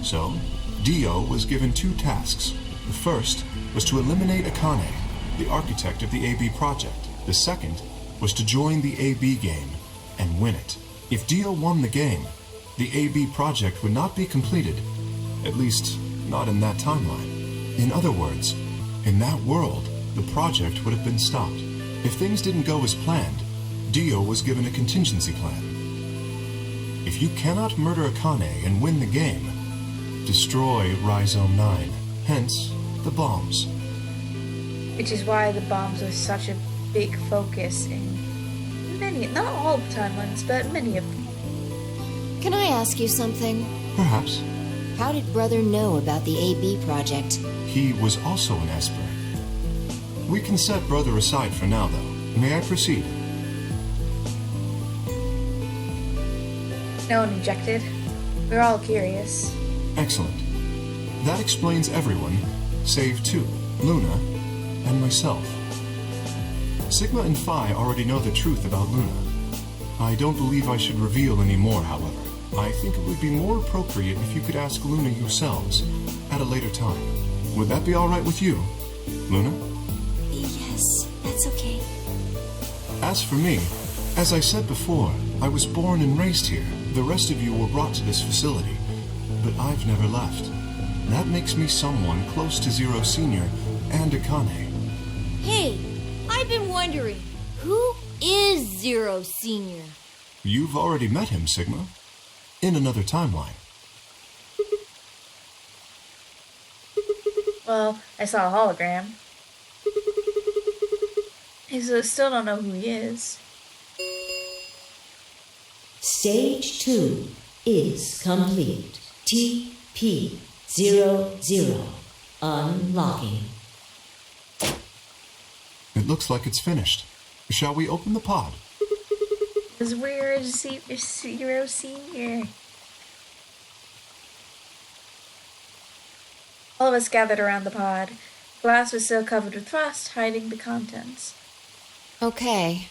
So, Dio was given two tasks. The first was to eliminate Akane, the architect of the AB project. The second was to join the AB game and win it. If Dio won the game, the AB project would not be completed, at least not in that timeline. In other words, in that world, the project would have been stopped. If things didn't go as planned, Dio was given a contingency plan. If you cannot murder Akane and win the game, destroy Rhizome 9, hence the bombs. Which is why the bombs are such a big focus in many, not all the timelines, but many of them. Can I ask you something? Perhaps. How did Brother know about the AB project? He was also an Esper. We can set Brother aside for now, though. May I proceed? No one ejected. We're all curious. Excellent. That explains everyone, save two, Luna and myself. Sigma and Phi already know the truth about Luna. I don't believe I should reveal any more, however. I think it would be more appropriate if you could ask Luna yourselves at a later time. Would that be all right with you, Luna? Yes, that's okay. As for me, as I said before, I was born and raised here. The rest of you were brought to this facility, but I've never left. That makes me someone close to Zero Senior and Akane. Hey, I've been wondering, who is Zero Senior? You've already met him, Sigma. In another timeline. Well, I saw a hologram. I still don't know who he is. Stage 2 is complete. TP00 unlocking. It looks like it's finished. Shall we open the pod? Because we're Zero Senior. All of us gathered around the pod. Glass was still covered with frost, hiding the contents. Okay.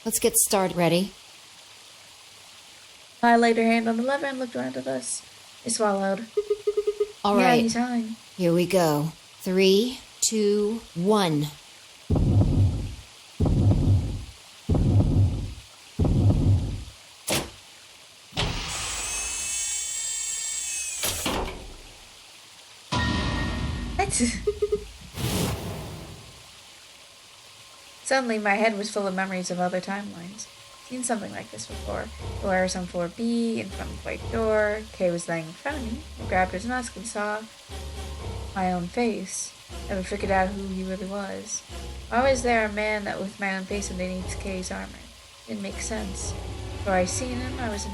Let's get started. Ready? I laid her hand on the lever and looked around at us. I swallowed. All Yeah, right. anytime. Here we go. 3, 2, 1. What? Suddenly, my head was full of memories of other timelines. Seen something like this before. The wire was on floor B, in front of the white door. Kay was laying in front of me. I grabbed his mask and saw my own face. Never figured out who he really was. Why was there a man that with my own face underneath Kay's armor? Didn't make sense. Before I seen him, I was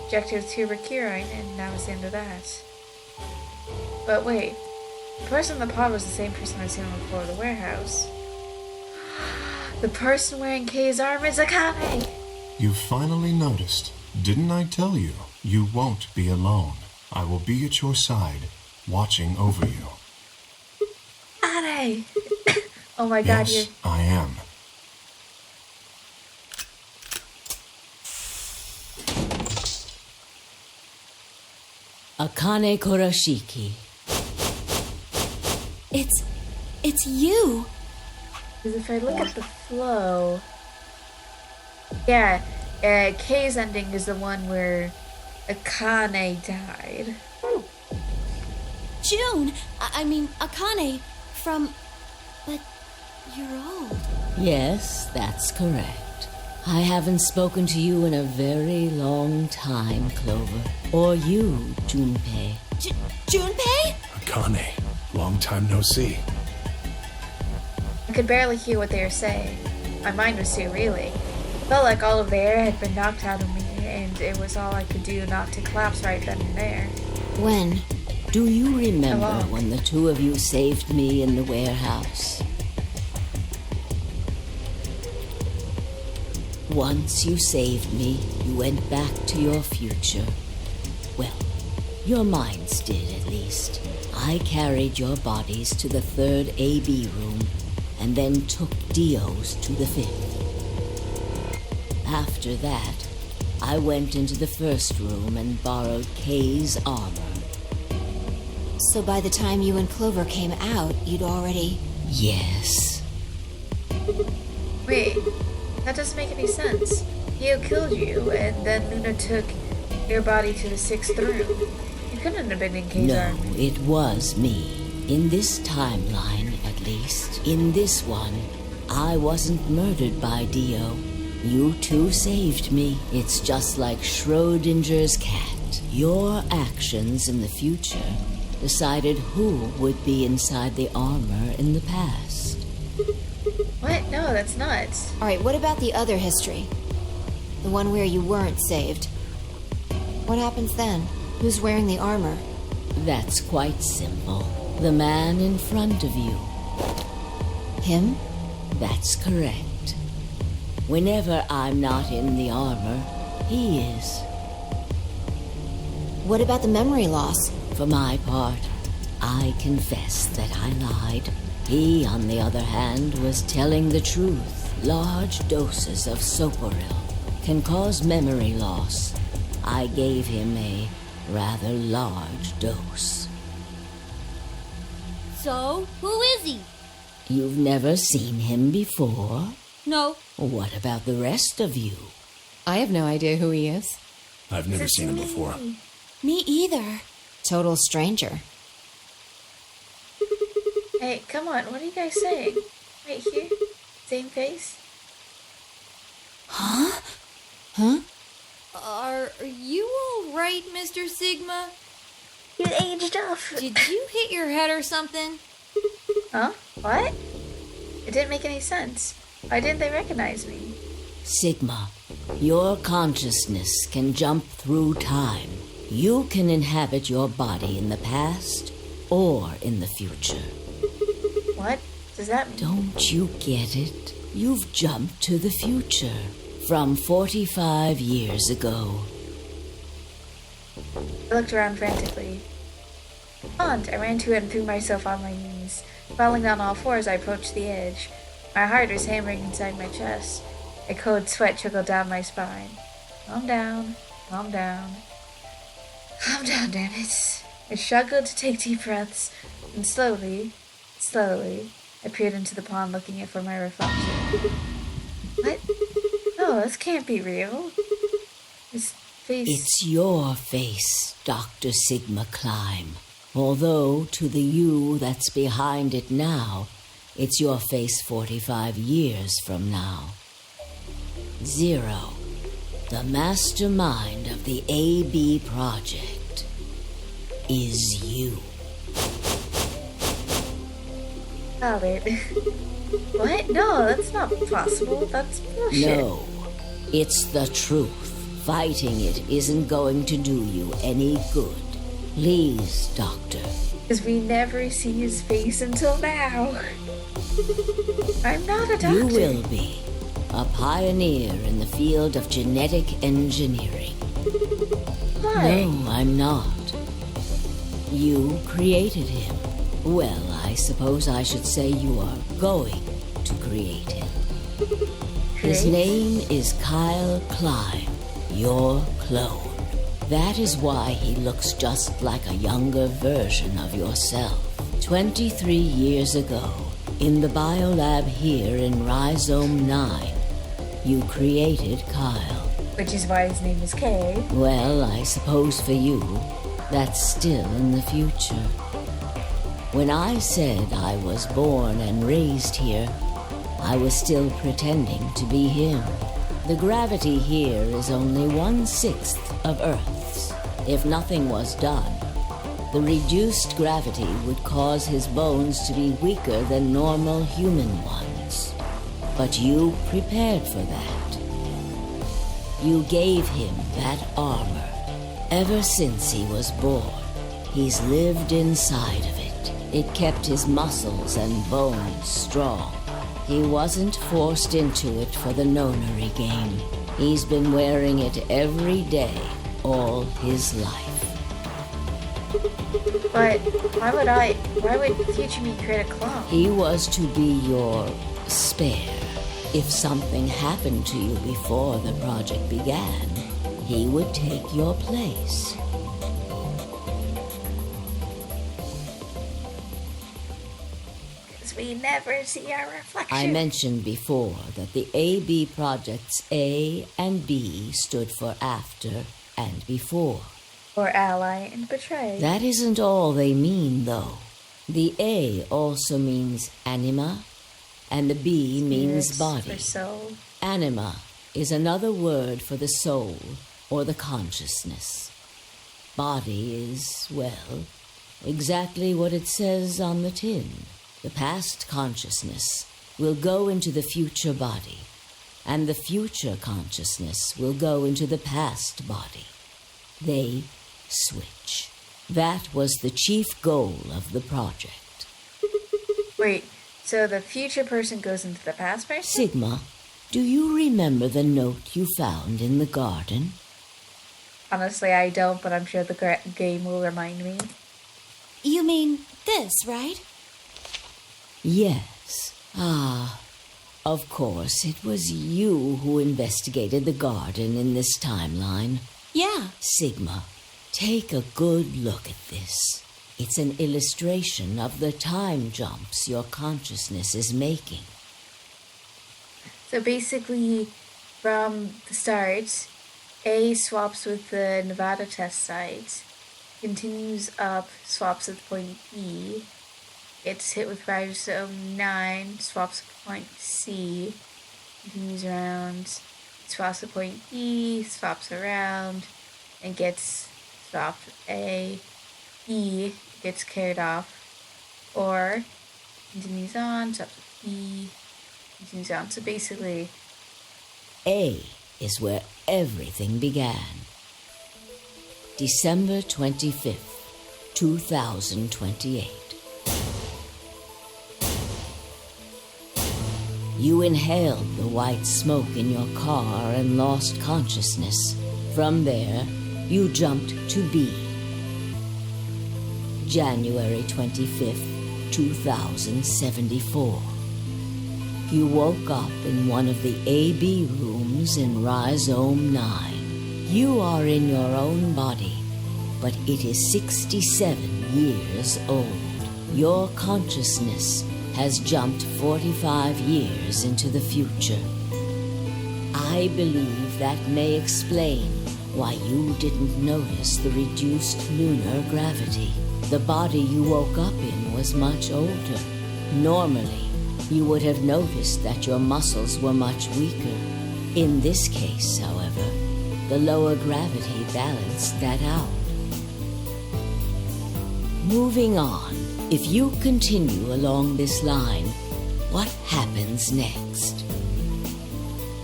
injected with tuberculine, and that was the end of that. But wait, the person in the pod was the same person I seen on the floor of the warehouse. The person wearing Kay's armor is Akane! You finally noticed. Didn't I tell you? You won't be alone. I will be at your side, watching over you. Akane! Oh my god, Yes, I am. Akane Kurashiki. It's you. Because if I look at the flow... Yeah, Kay's ending is the one where Akane died. June. I mean, Akane from... But you're old. Yes, that's correct. I haven't spoken to you in a very long time, Clover. Or you, Junpei. Junpei? Akane, long time no see. I could barely hear what they were saying. My mind was too reeling. Felt like all of the air had been knocked out of me, and it was all I could do not to collapse right then and there. When? Do you remember Hello? when the two of you saved me in the warehouse? Once you saved me, you went back to your future. Well, your minds did, at least. I carried your bodies to the third AB room, and then took Dio's to the fifth. After that, I went into the first room and borrowed Kay's armor. So by the time you and Clover came out, you'd already... Yes. Wait, that doesn't make any sense. Dio killed you, and then Luna took your body to the sixth room. You couldn't have been in Kay's No, armor. it was me. In this timeline, at least. In this one, I wasn't murdered by Dio. You two saved me. It's just like Schrodinger's cat. Your actions in the future decided who would be inside the armor in the past. What? No, that's nuts. Alright, what about the other history? The one where you weren't saved. What happens then? Who's wearing the armor? That's quite simple. The man in front of you. Him? That's correct. Whenever I'm not in the armor, he is. What about the memory loss? For my part, I confess that I lied. He, on the other hand, was telling the truth. Large doses of Soporil can cause memory loss. I gave him a rather large dose. So, who is he? You've never seen him before? No. What about the rest of you? I have no idea who he is. I've never seen him before. Me either. Total stranger. Hey, come on, what are you guys saying? Right here? Same face? Huh? Huh? Are you all right, Mr. Sigma? You aged up. Did you hit your head or something? Huh? What? It didn't make any sense. Why didn't they recognize me? Sigma, your consciousness can jump through time. You can inhabit your body in the past or in the future. What does that mean? Don't you get it? You've jumped to the future from 45 years ago. I looked around frantically. Aunt, I ran to it and threw myself on my knees. Falling down all fours, I approached the edge. My heart was hammering inside my chest. A cold sweat trickled down my spine. Calm down, calm down. Calm down, damn it. I struggled to take deep breaths, and slowly, I peered into the pond looking for my reflection. What? No, this can't be real. His face... It's your face, Dr. Sigma Climb. Although, to the you that's behind it now, it's your face 45 years from now. Zero, the mastermind of the AB project, is you. Albert. What? No, that's not possible. That's bullshit. No, it's the truth. Fighting it isn't going to do you any good. Please, Doctor, Because we never see his face until now. I'm not a doctor. You will be a pioneer in the field of genetic engineering. Why? No, I'm not. You created him. Well, I suppose I should say you are going to create him. His name is Kyle Klein, your clone. That is why he looks just like a younger version of yourself. 23 years ago, in the biolab here in Rhizome 9, you created Kyle. Which is why his name is Kay. Well, I suppose for you, that's still in the future. When I said I was born and raised here, I was still pretending to be him. The gravity here is only 1/6 of Earth's. If nothing was done, the reduced gravity would cause his bones to be weaker than normal human ones. But you prepared for that. You gave him that armor. Ever since he was born, he's lived inside of it. It kept his muscles and bones strong. He wasn't forced into it for the nonary game. He's been wearing it every day, all his life. But why would future me create a clone? He was to be your spare. If something happened to you before the project began, he would take your place. We never see our reflection. I mentioned before that the AB projects A and B stood for after and before. Or ally and betray. That isn't all they mean, though. The A also means anima, and the B means body. For soul. Anima is another word for the soul or the consciousness. Body is, well, exactly what it says on the tin. The past consciousness will go into the future body, and the future consciousness will go into the past body. They switch. That was the chief goal of the project. Wait, so the future person goes into the past person? Sigma, do you remember the note you found in the garden? Honestly, I don't, but I'm sure the game will remind me. You mean this, right? Yes. Of course, it was you who investigated the garden in this timeline. Yeah. Sigma, take a good look at this. It's an illustration of the time jumps your consciousness is making. So basically, from the start, A swaps with the Nevada test site, continues up, swaps with point B, gets hit with ribosome 9, swaps with point C, continues around, swaps with point B, swaps around, and gets swapped with A. E gets carried off, or continues on, swaps with B, continues on. So basically, A is where everything began. December 25th, 2028. You inhaled the white smoke in your car and lost consciousness. From there, you jumped to B. January 25th, 2074. You woke up in one of the AB rooms in Rhizome 9. You are in your own body, but it is 67 years old. Your consciousness has jumped 45 years into the future. I believe that may explain why you didn't notice the reduced lunar gravity. The body you woke up in was much older. Normally, you would have noticed that your muscles were much weaker. In this case, however, the lower gravity balanced that out. Moving on, if you continue along this line, what happens next?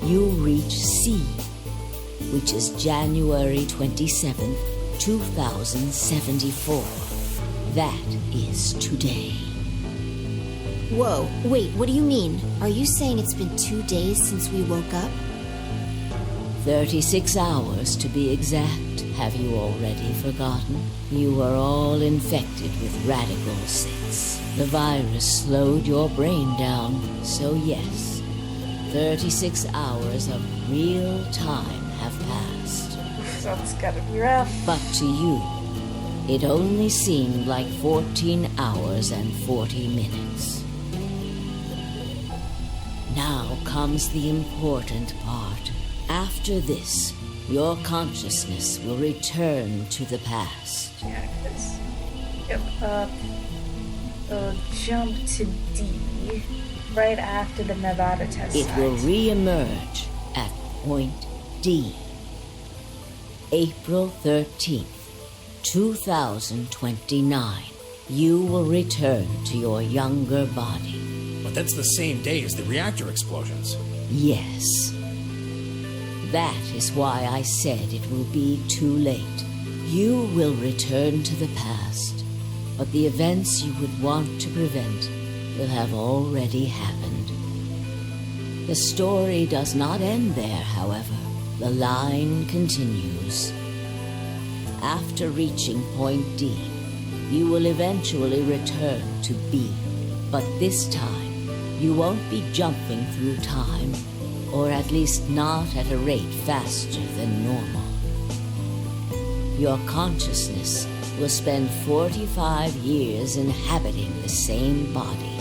You reach C, which is January 27th, 2074. That is today. Whoa, wait, what do you mean? Are you saying it's been 2 days since we woke up? 36 hours to be exact. Have you already forgotten? You were all infected with Radical 6. The virus slowed your brain down, so yes, 36 hours of real time have passed. That's gotta be rough. But to you, it only seemed like 14 hours and 40 minutes. Now comes the important part. After this, your consciousness will return to the past. Yeah, because it'll jump to D right after the Nevada test It site. will re-emerge at point D. April 13th, 2029. You will return to your younger body. But that's the same day as the reactor explosions. Yes. That is why I said it will be too late. You will return to the past, but the events you would want to prevent will have already happened. The story does not end there, however. The line continues. After reaching point D, you will eventually return to B, but this time you won't be jumping through time, or at least not at a rate faster than normal. Your consciousness will spend 45 years inhabiting the same body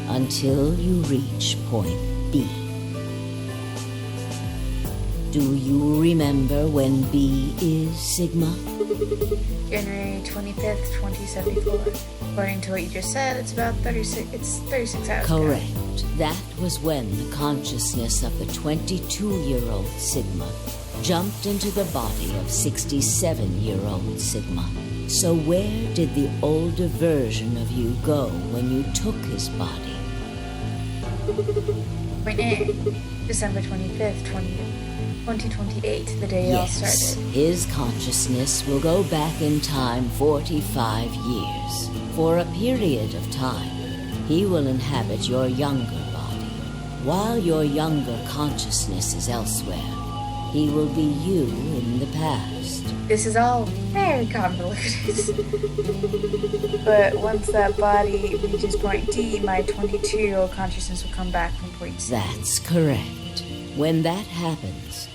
until you reach point B. Do you remember when B is Sigma? January 25th, 2074. According to what you just said, it's about 36 hours. Correct. That was when the consciousness of the 22-year-old Sigma jumped into the body of 67-year-old Sigma. So where did the older version of you go when you took his body? Point A, December 25th, 2028, the day it all Yes, started. his consciousness will go back in time 45 years. For a period of time, he will inhabit your younger body. While your younger consciousness is elsewhere, he will be you in the past. This is all very convoluted. But once that body reaches point D, my 22-year-old consciousness will come back from point C. That's correct. When that happens,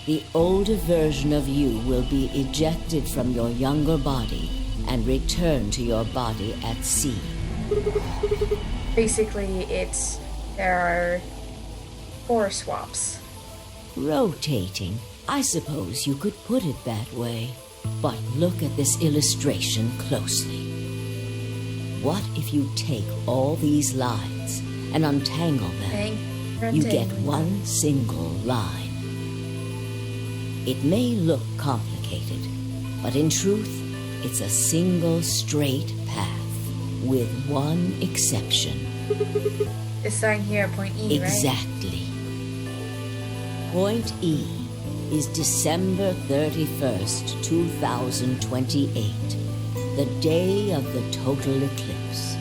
the older version of you will be ejected from your younger body and return to your body at C. Basically, there are 4 swaps. Rotating. I suppose you could put it that way. But look at this illustration closely. What if you take all these lines and untangle them? You get one single line. It may look complicated, but in truth, it's a single straight path, with one exception. This sign here at point E, right? Exactly. Point E is December 31st, 2028, the day of the total eclipse.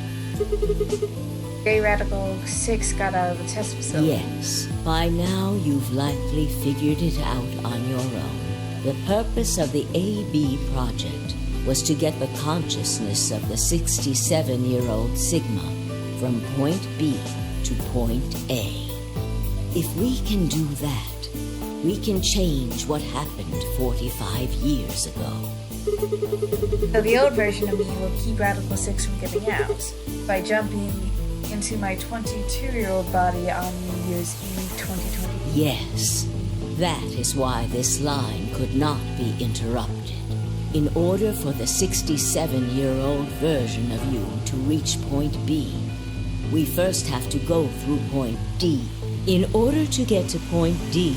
Gray Radical 6 got out of the test facility. Yes, by now you've likely figured it out on your own. The purpose of the AB project was to get the consciousness of the 67-year-old Sigma from point B to point A. If we can do that, we can change what happened 45 years ago. So the old version of me will keep Radical 6 from getting out by jumping into my 22-year-old body on New Year's Eve 2020. Yes, that is why this line could not be interrupted. In order for the 67-year-old version of you to reach point B, we first have to go through point D. In order to get to point D,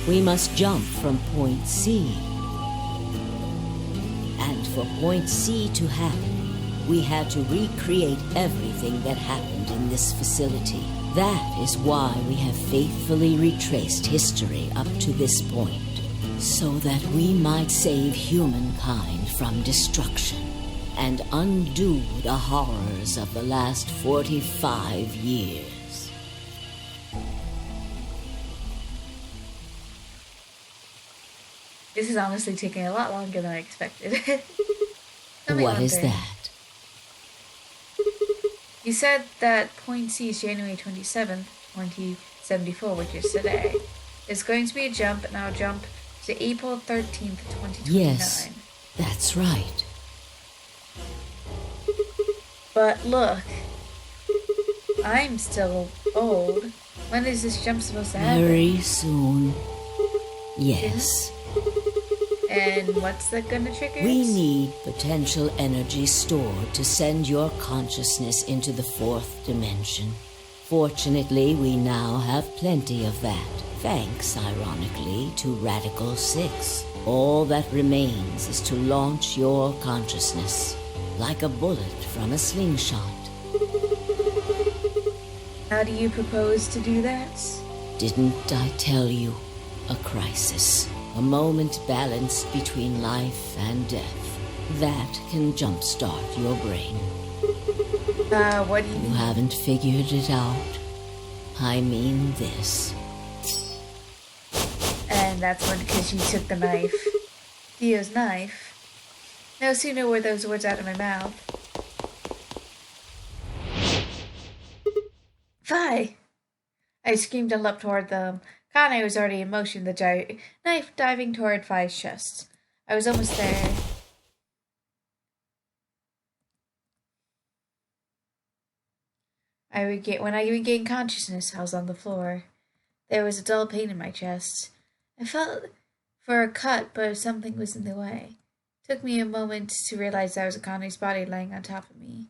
we must jump from point C. And for point C to happen, we had to recreate everything that happened in this facility. That is why we have faithfully retraced history up to this point, so that we might save humankind from destruction. and undo the horrors of the last 45 years. This is honestly taking a lot longer than I expected. What is that? You said that point C is January 27th, 2074, which is today. There's going to be a jump, and I'll jump to April 13th, 2029. Yes, that's right. But look, I'm still old. When is this jump supposed to happen? Very soon. Yes. And what's that gonna trigger? We need potential energy stored to send your consciousness into the fourth dimension. Fortunately, we now have plenty of that, thanks, ironically, to Radical 6. All that remains is to launch your consciousness, like a bullet from a slingshot. How do you propose to do that? Didn't I tell you? A crisis. A moment balanced between life and death. That can jumpstart your brain. What do you mean? You haven't figured it out? I mean this. And that's when, because you took the knife. Theo's knife. No sooner were those words out of my mouth. Fie! I screamed and leapt toward them. Akane was already in motion, the knife diving toward Fi's chest. I was almost there. When I regained consciousness, I was on the floor. There was a dull pain in my chest. I felt for a cut, but something was in the way. It took me a moment to realize that was Akane's body laying on top of me.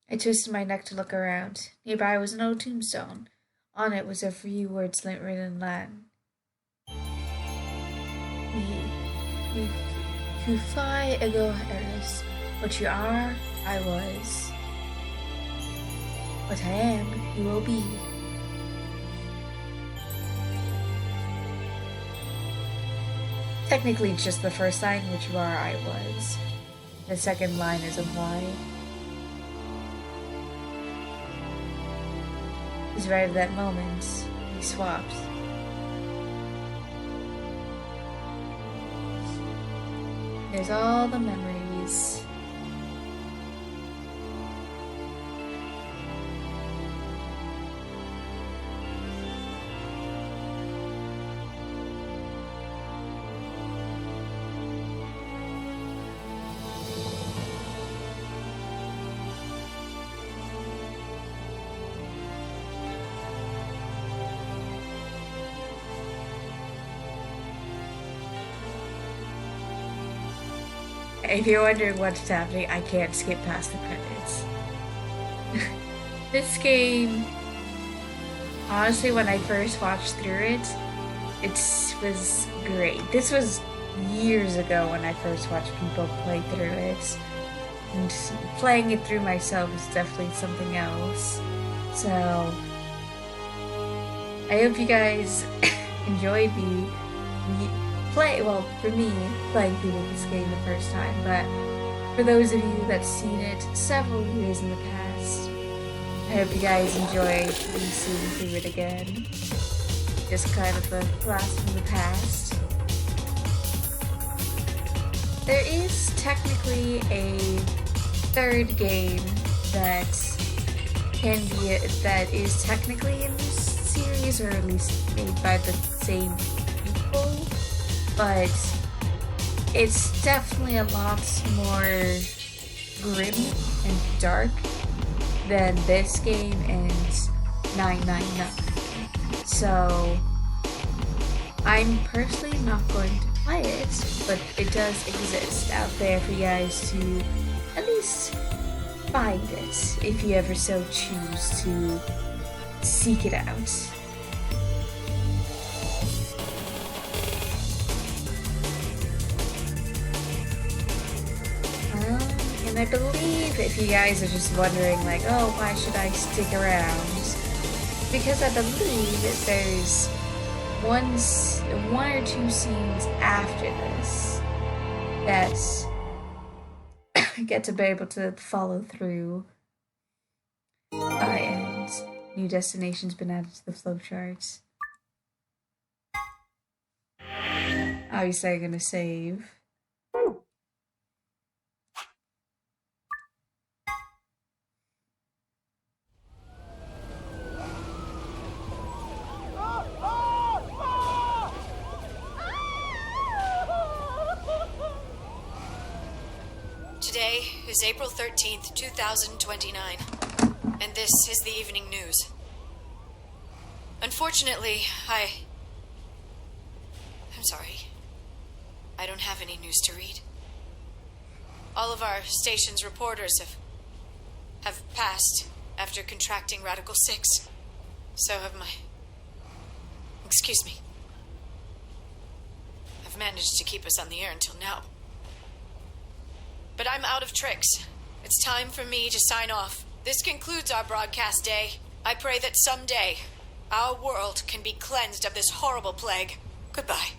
I twisted my neck to look around. Nearby was an old tombstone. On it was a few words written in Latin. Kufai ego eris. What you are, I was. What I am, you will be. Technically, it's just the first line, which you are, I was. The second line is implied. Because right at that moment, we swapped. There's all the memories. If you're wondering what's happening, I can't skip past the credits. This game, honestly, when I first watched through it, it was great. This was years ago when I first watched people play through it. And playing it through myself is definitely something else. So, I hope you guys enjoyed the well, for me, playing through this game the first time, but for those of you that's seen it several years in the past, I hope you guys enjoyed seeing through it again. Just kind of a blast from the past. There is technically a third game that that is technically in this series, or at least made by the same people. But it's definitely a lot more grim and dark than this game and 999. So I'm personally not going to play it, but it does exist out there for you guys to at least find it if you ever so choose to seek it out. And I believe, if you guys are just wondering, like, oh, why should I stick around? Because I believe that there's one or two scenes after this that's get to be able to follow through. And new destinations been added to the flowcharts. Obviously, I'm gonna save. Today is April 13th, 2029, and this is the evening news. Unfortunately, I'm sorry. I don't have any news to read. All of our station's reporters have passed after contracting Radical 6. So have my... Excuse me. I've managed to keep us on the air until now. But I'm out of tricks. It's time for me to sign off. This concludes our broadcast day. I pray that someday our world can be cleansed of this horrible plague. Goodbye.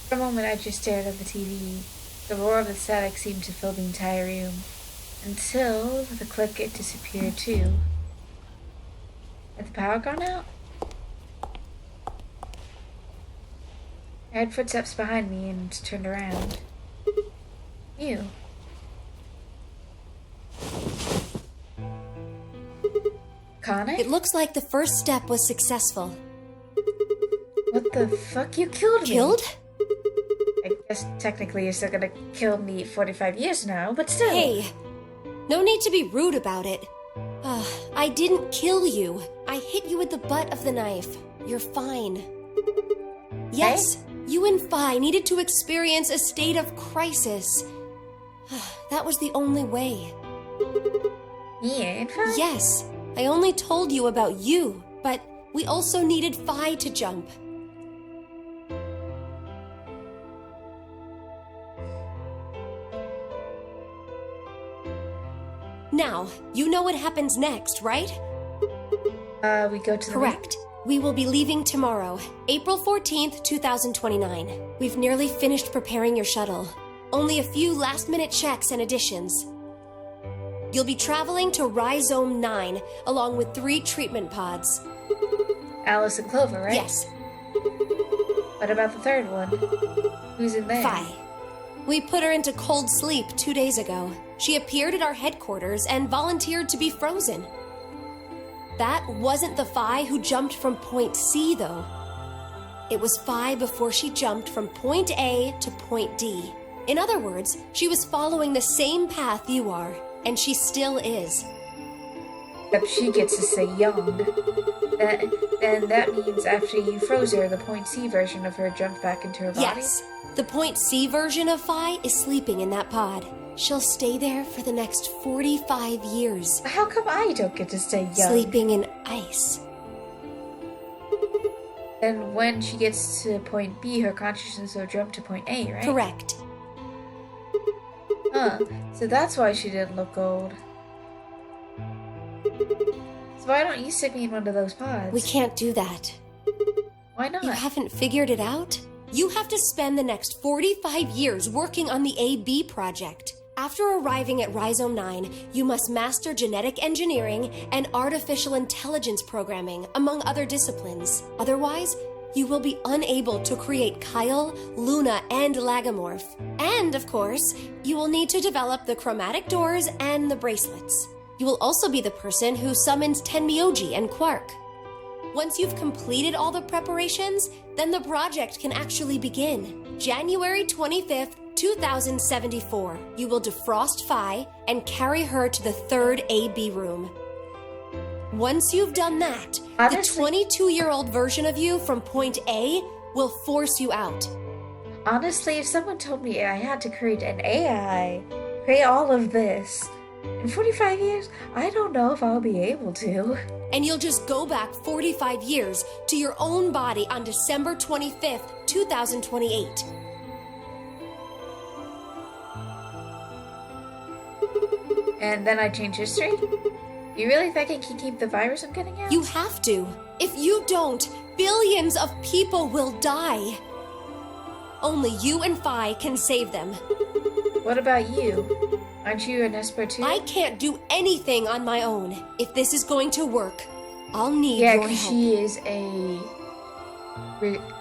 For a moment, I just stared at the TV. The roar of the static seemed to fill the entire room, until the click it disappeared too. Had the power gone out? I heard footsteps behind me and turned around. You. Akane? It looks like the first step was successful. What the fuck? You killed me! Killed? I guess technically you're still gonna kill me 45 years now, but still. Hey, no need to be rude about it. I didn't kill you. I hit you with the butt of the knife. You're fine. Yes, you and Phi needed to experience a state of crisis. That was the only way. Yeah, and Phi? Yes, I only told you about you, but we also needed Phi to jump. Now, you know what happens next, right? We go to the... Correct. We will be leaving tomorrow, April 14th, 2029. We've nearly finished preparing your shuttle. Only a few last-minute checks and additions. You'll be traveling to Rhizome 9, along with 3 treatment pods. Alice and Clover, right? Yes. What about the third one? Who's in there? Phi. We put her into cold sleep 2 days ago. She appeared at our headquarters and volunteered to be frozen. That wasn't the Phi who jumped from point C, though. It was Phi before she jumped from point A to point D. In other words, she was following the same path you are, and she still is. Except she gets to stay young. Then that means after you froze her, the point C version of her jumped back into her body? Yes. The point C version of Phi is sleeping in that pod. She'll stay there for the next 45 years. How come I don't get to stay young? Sleeping in ice. Then when she gets to point B, her consciousness will jump to point A, right? Correct. Huh. So that's why she didn't look old. So why don't you stick me in one of those pods? We can't do that. Why not? You haven't figured it out? You have to spend the next 45 years working on the AB project. After arriving at Rhizome 9, you must master genetic engineering and artificial intelligence programming, among other disciplines. Otherwise, you will be unable to create Kyle, Luna, and Lagomorph. And, of course, you will need to develop the chromatic doors and the bracelets. You will also be the person who summons Tenmyoji and Quark. Once you've completed all the preparations, then the project can actually begin. January 25th, 2074. You will defrost Phi and carry her to the 3rd AB room. Once you've done that, Honestly, the 22-year-old version of you from point A will force you out. Honestly, if someone told me I had to create an AI, create all of this, in 45 years, I don't know if I'll be able to. And you'll just go back 45 years to your own body on December 25th, 2028. And then I change history? You really think I can keep the virus I'm getting out? You have to. If you don't, Billions of people will die. Only you and Phi can save them. What about you? Aren't you an Esper too? I can't do anything on my own. If this is going to work, I'll need yeah, your because help. she is a...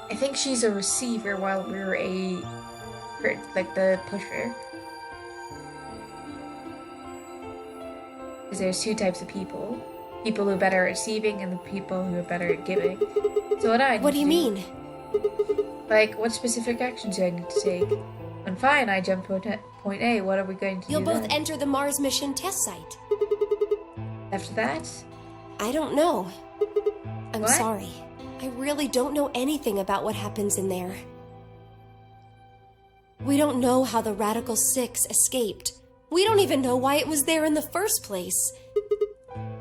I think she's a receiver while we're like the pusher. Because there's two types of people. People who are better at receiving and the people who are better at giving. So what do you mean? Like, what specific actions do I need to take? When Phi and I jump to point A, what are we going to You'll do both then? enter the Mars mission test site. After that? I don't know. I'm What? sorry. I really don't know anything about what happens in there. We don't know how the Radical Six escaped. We don't even know why it was there in the first place.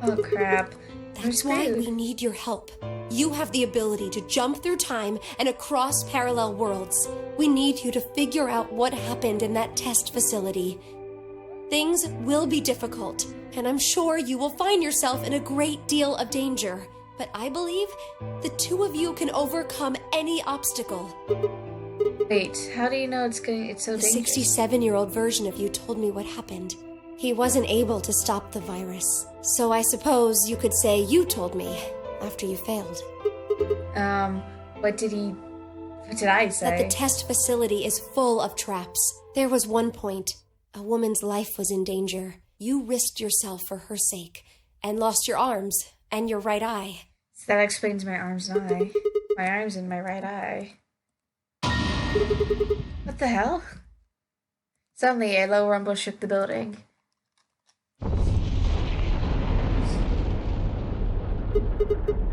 Oh crap. That's why we need your help. You have the ability to jump through time and across parallel worlds. We need you to figure out what happened in that test facility. Things will be difficult, and I'm sure you will find yourself in a great deal of danger. But I believe the two of you can overcome any obstacle. Wait, how do you know it's so The dangerous? 67-year-old version of you told me what happened. He wasn't able to stop the virus. So I suppose you could say you told me after you failed. What did I say? That the test facility is full of traps. There was one point. A woman's life was in danger. You risked yourself for her sake and lost your arms and your right eye. So that explains my arms and eye. My arms and my right eye. What the hell? Suddenly, a low rumble shook the building.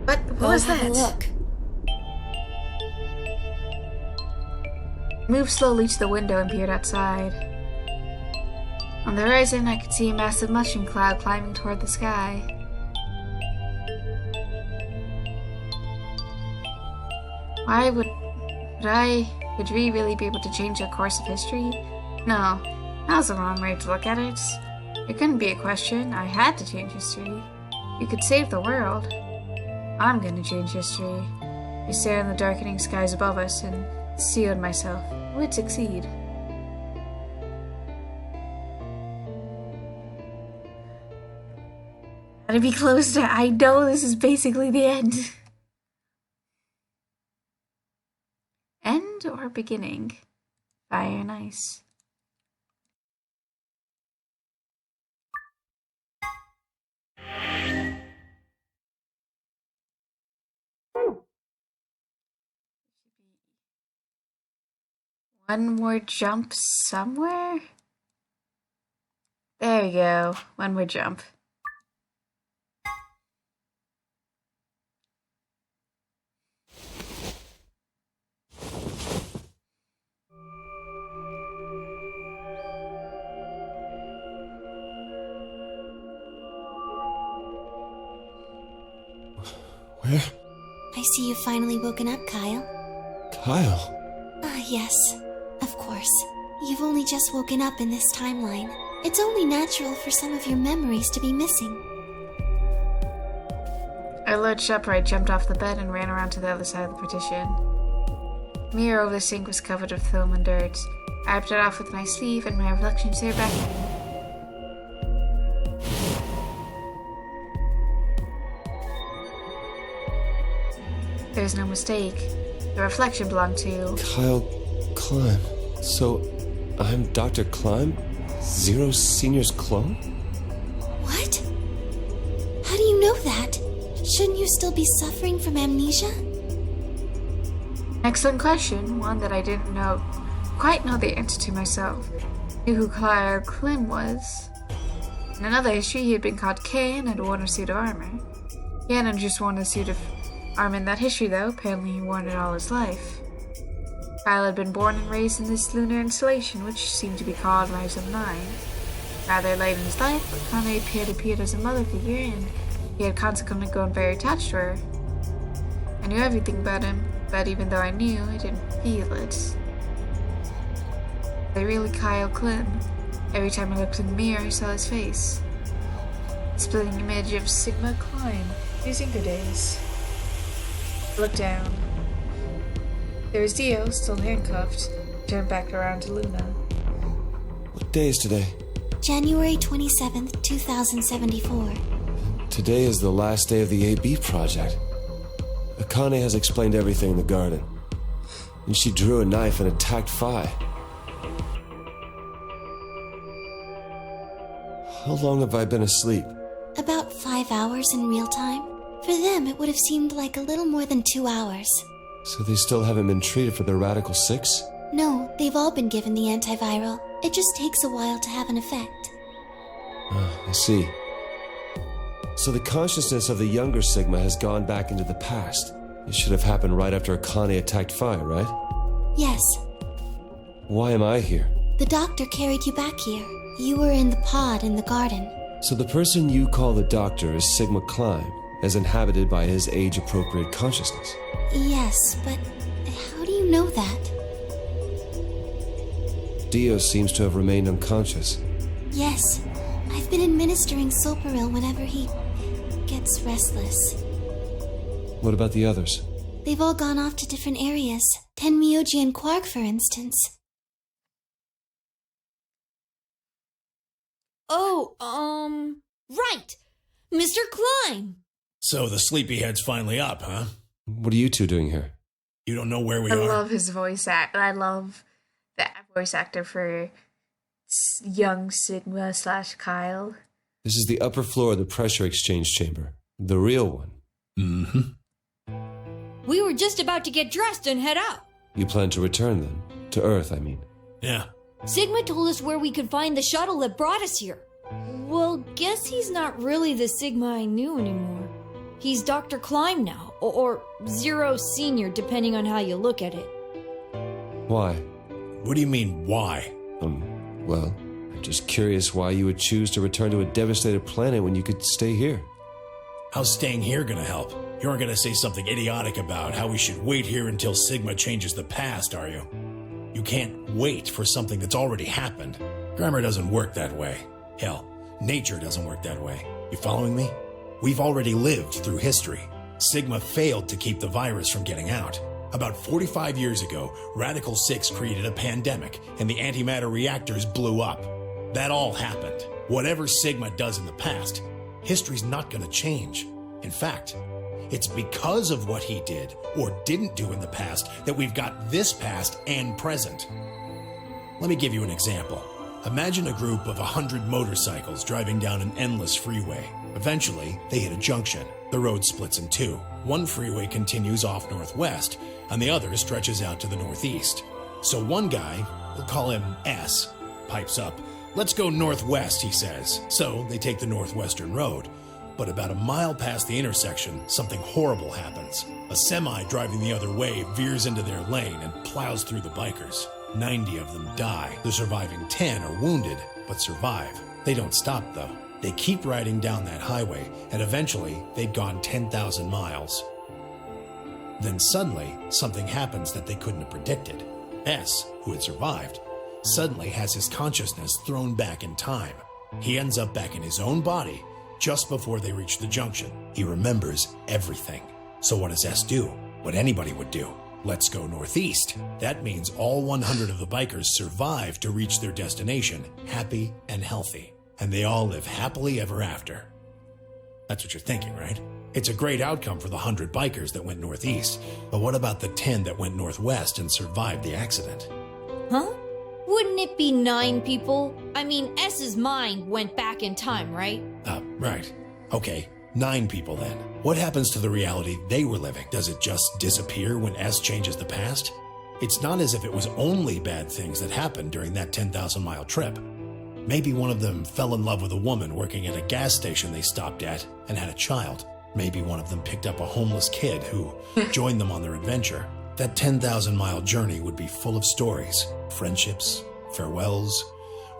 What was have that? a look. I moved slowly to the window and peered outside. On the horizon, I could see a massive mushroom cloud climbing toward the sky. Why would we really be able to change the course of history? No, that was the wrong way to look at it. It couldn't be a question. I had to change history. You could save the world. I'm gonna change history. I stared in the darkening skies above us and steeled myself. I would succeed. Gotta be close to. I know this is basically the end. End or beginning? Fire and ice. One more jump somewhere? There we go. One more jump. Where? I see you've finally woken up, Kyle. Kyle? Ah, yes. Of course. You've only just woken up in this timeline. It's only natural for some of your memories to be missing. I lurched upright, jumped off the bed, and ran around to the other side of the partition. The mirror over the sink was covered with film and dirt. I wiped it off with my sleeve, and my reflection stared back at me. There's no mistake. The reflection belonged to... Kyle Climb. So, I'm Dr. Climb? Zero Senior's clone? What? How do you know that? Shouldn't you still be suffering from amnesia? Excellent question, one that I didn't quite know the answer to myself. I knew who Kyle Clim was. In another history, he had been called Kane and had worn a suit of armor. He hadn't just worn a suit of armor in that history, though. Apparently he worn it all his life. Kyle had been born and raised in this lunar installation, which seemed to be called Rhizome 9. Rather late in his life, Akane appeared as a mother figure, and he had consequently grown very attached to her. I knew everything about him, but even though I knew, I didn't feel it. I really Kyle Clim. Every time I looked in the mirror, I saw his face. The splitting image of Sigma Klein, using good days. Look down. There's Dio, still handcuffed. Turn back around to Luna. What day is today? January 27th, 2074. Today is the last day of the AB project. Akane has explained everything in the garden. And she drew a knife and attacked Phi. How long have I been asleep? About 5 hours in real time. For them, it would have seemed like a little more than 2 hours. So they still haven't been treated for their Radical 6? No, they've all been given the antiviral. It just takes a while to have an effect. I see. So the consciousness of the younger Sigma has gone back into the past. It should have happened right after Akane attacked Phi, right? Yes. Why am I here? The doctor carried you back here. You were in the pod in the garden. So the person you call the doctor is Sigma Climb, as inhabited by his age-appropriate consciousness. Yes, but how do you know that? Dio seems to have remained unconscious. Yes. I've been administering Soparil whenever he gets restless. What about the others? They've all gone off to different areas. Tenmyoji and Quark, for instance. Oh, right. Mr. Klein. So the sleepyhead's finally up, huh? What are you two doing here? You don't know where we I are? love his voice act. I love that voice actor for young Sigma / Kyle. This is the upper floor of the pressure exchange chamber. The real one. Mm-hmm. We were just about to get dressed and head out. You plan to return then? To Earth, I mean. Yeah. Sigma told us where we could find the shuttle that brought us here. Well, guess he's not really the Sigma I knew anymore. He's Dr. Klein now, or Zero Senior, depending on how you look at it. Why? What do you mean, why? Well, I'm just curious why you would choose to return to a devastated planet when you could stay here. How's staying here gonna help? You aren't gonna say something idiotic about how we should wait here until Sigma changes the past, are you? You can't wait for something that's already happened. Grammar doesn't work that way. Hell, nature doesn't work that way. You following me? We've already lived through history. Sigma failed to keep the virus from getting out. About 45 years ago, Radical 6 created a pandemic, and the antimatter reactors blew up. That all happened. Whatever Sigma does in the past, history's not going to change. In fact, it's because of what he did or didn't do in the past that we've got this past and present. Let me give you an example. Imagine a group of 100 motorcycles driving down an endless freeway. Eventually, they hit a junction. The road splits in two. One freeway continues off northwest, and the other stretches out to the northeast. So one guy, we'll call him S, pipes up. "Let's go northwest," he says. So they take the northwestern road. But about a mile past the intersection, something horrible happens. A semi driving the other way veers into their lane and plows through the bikers. 90 of them die. The surviving 10 are wounded, but survive. They don't stop, though. They keep riding down that highway, and eventually they'd gone 10,000 miles. Then suddenly, something happens that they couldn't have predicted. S, who had survived, suddenly has his consciousness thrown back in time. He ends up back in his own body just before they reach the junction. He remembers everything. So what does S do? What anybody would do. Let's go northeast. That means all 100 of the bikers survive to reach their destination, happy and healthy. And they all live happily ever after. That's what you're thinking, right? It's a great outcome for the 100 bikers that went northeast. But what about the 10 that went northwest and survived the accident? Huh? Wouldn't it be 9 people? I mean, S's mind went back in time, right? Right. Okay, 9 people then. What happens to the reality they were living? Does it just disappear when S changes the past? It's not as if it was only bad things that happened during that 10,000-mile trip. Maybe one of them fell in love with a woman working at a gas station they stopped at and had a child. Maybe one of them picked up a homeless kid who joined them on their adventure. That 10,000-mile journey would be full of stories, friendships, farewells,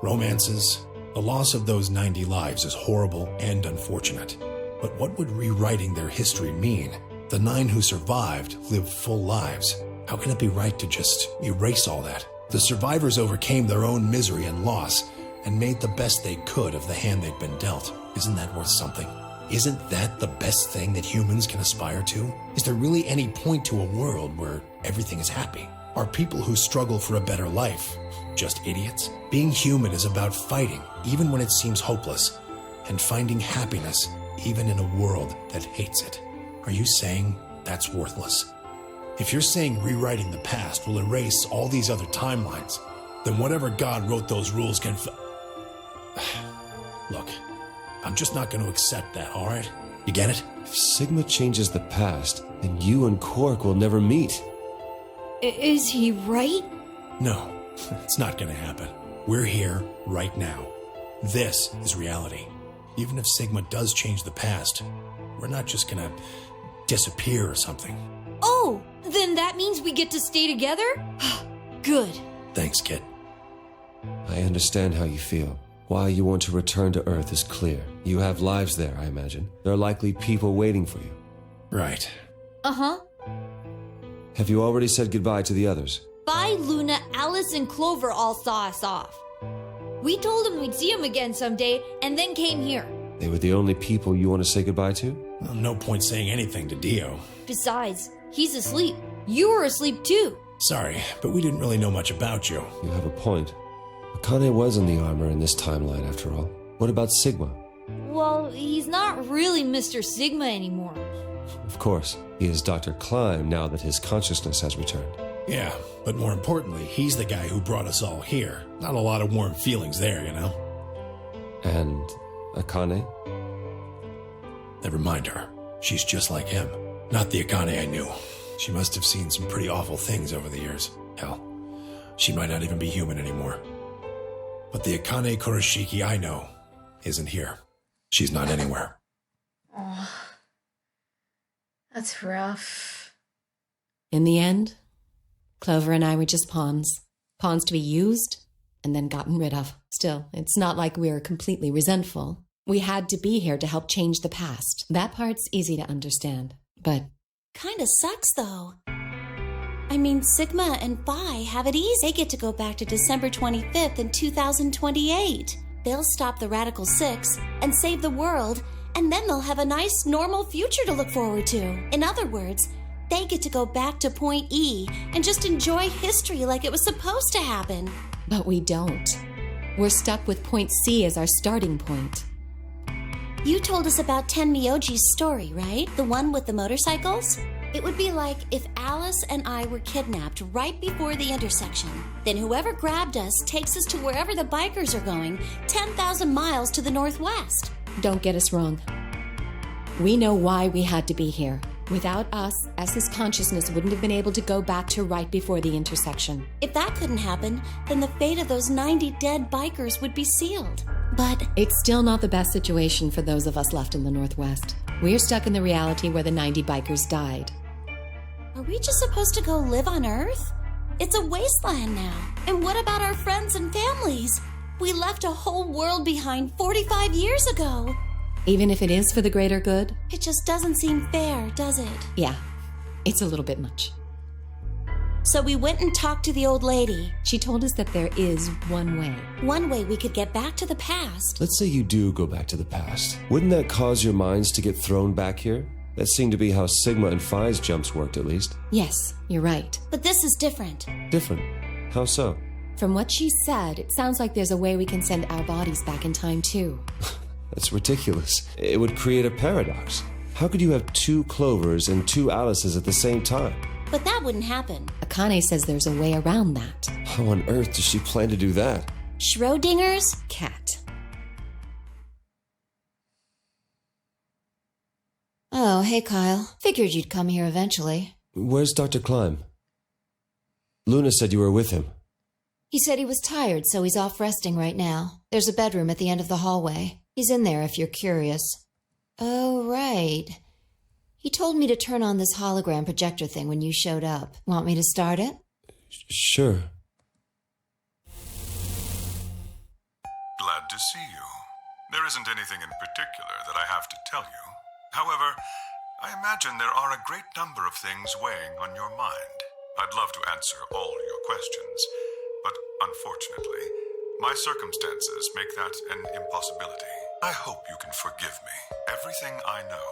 romances. The loss of those 90 lives is horrible and unfortunate. But what would rewriting their history mean? The 9 who survived lived full lives. How can it be right to just erase all that? The survivors overcame their own misery and loss and made the best they could of the hand they'd been dealt. Isn't that worth something? Isn't that the best thing that humans can aspire to? Is there really any point to a world where everything is happy? Are people who struggle for a better life just idiots? Being human is about fighting, even when it seems hopeless, and finding happiness, even in a world that hates it. Are you saying that's worthless? If you're saying rewriting the past will erase all these other timelines, then whatever God wrote those rules can Look, I'm just not going to accept that, all right? You get it? If Sigma changes the past, then you and Quark will never meet. Is he right? No, it's not going to happen. We're here right now. This is reality. Even if Sigma does change the past, we're not just going to disappear or something. Oh, then that means we get to stay together? Good. Thanks, kid. I understand how you feel. Why you want to return to Earth is clear. You have lives there, I imagine. There are likely people waiting for you. Right. Uh-huh. Have you already said goodbye to the others? Bye, Luna, Alice, and Clover all saw us off. We told them we'd see him again someday, and then came here. They were the only people you want to say goodbye to? Well, no point saying anything to Dio. Besides, he's asleep. You were asleep too. Sorry, but we didn't really know much about you. You have a point. Akane was in the armor in this timeline, after all. What about Sigma? Well, he's not really Mr. Sigma anymore. Of course, he is Dr. Klein now that his consciousness has returned. Yeah, but more importantly, he's the guy who brought us all here. Not a lot of warm feelings there, you know? And Akane? Never mind her. She's just like him. Not the Akane I knew. She must have seen some pretty awful things over the years. Hell, she might not even be human anymore. But the Akane Kurashiki I know isn't here. She's not anywhere. Oh, that's rough. In the end, Clover and I were just pawns. Pawns to be used and then gotten rid of. Still, it's not like we're completely resentful. We had to be here to help change the past. That part's easy to understand. But Kinda sucks, though. I mean, Sigma and Phi have it easy. They get to go back to December 25th in 2028. They'll stop the Radical Six and save the world, and then they'll have a nice, normal future to look forward to. In other words, they get to go back to Point E and just enjoy history like it was supposed to happen. But we don't. We're stuck with Point C as our starting point. You told us about Tenmyoji's story, right? The one with the motorcycles? It would be like if Alice and I were kidnapped right before the intersection. Then whoever grabbed us takes us to wherever the bikers are going, 10,000 miles to the northwest. Don't get us wrong. We know why we had to be here. Without us, S's consciousness wouldn't have been able to go back to right before the intersection. If that couldn't happen, then the fate of those 90 dead bikers would be sealed. But it's still not the best situation for those of us left in the Northwest. We're stuck in the reality where the 90 bikers died. Are we just supposed to go live on Earth? It's a wasteland now. And what about our friends and families? We left a whole world behind 45 years ago. Even if it is for the greater good? It just doesn't seem fair, does it? Yeah, it's a little bit much. So we went and talked to the old lady. She told us that there is one way. One way we could get back to the past. Let's say you do go back to the past. Wouldn't that cause your minds to get thrown back here? That seemed to be how Sigma and Phi's jumps worked, at least. Yes, you're right. But this is different. Different? How so? From what she said, it sounds like there's a way we can send our bodies back in time, too. That's ridiculous. It would create a paradox. How could you have two Clovers and two Alices at the same time? But that wouldn't happen. Akane says there's a way around that. How on earth does she plan to do that? Schrodinger's cat. Oh, hey, Kyle. Figured you'd come here eventually. Where's Dr. Klein? Luna said you were with him. He said he was tired, so he's off resting right now. There's a bedroom at the end of the hallway. He's in there if you're curious. Oh, right. He told me to turn on this hologram projector thing when you showed up. Want me to start it? Sure. Glad to see you. There isn't anything in particular that I have to tell you. However, I imagine there are a great number of things weighing on your mind. I'd love to answer all your questions, but unfortunately, my circumstances make that an impossibility. I hope you can forgive me. Everything I know,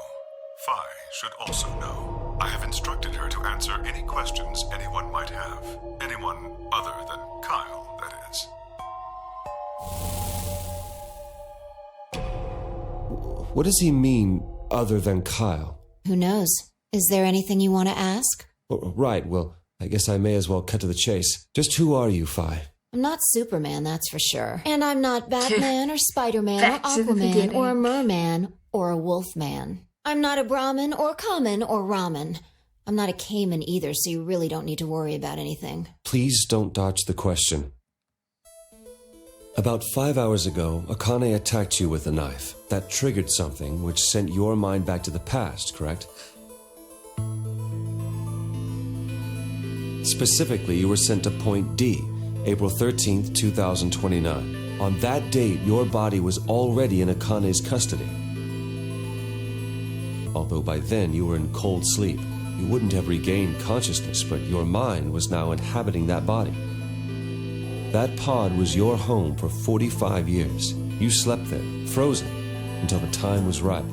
Phi should also know. I have instructed her to answer any questions anyone might have. Anyone other than Kyle, that is. What does he mean, other than Kyle? Who knows? Is there anything you want to ask? Right, well, I guess I may as well cut to the chase. Just who are you, Phi? I'm not Superman, that's for sure. And I'm not Batman or Spider-Man or Back to the Aquaman beginning. or a merman or a wolfman. I'm not a Brahmin or Kamen or Ramen. I'm not a Cayman either, so you really don't need to worry about anything. Please don't dodge the question. About 5 hours ago, Akane attacked you with a knife. That triggered something which sent your mind back to the past, correct? Specifically, you were sent to Point D, April 13th, 2029. On that date, your body was already in Akane's custody. Although by then you were in cold sleep. You wouldn't have regained consciousness, but your mind was now inhabiting that body. That pod was your home for 45 years. You slept there, frozen, until the time was right.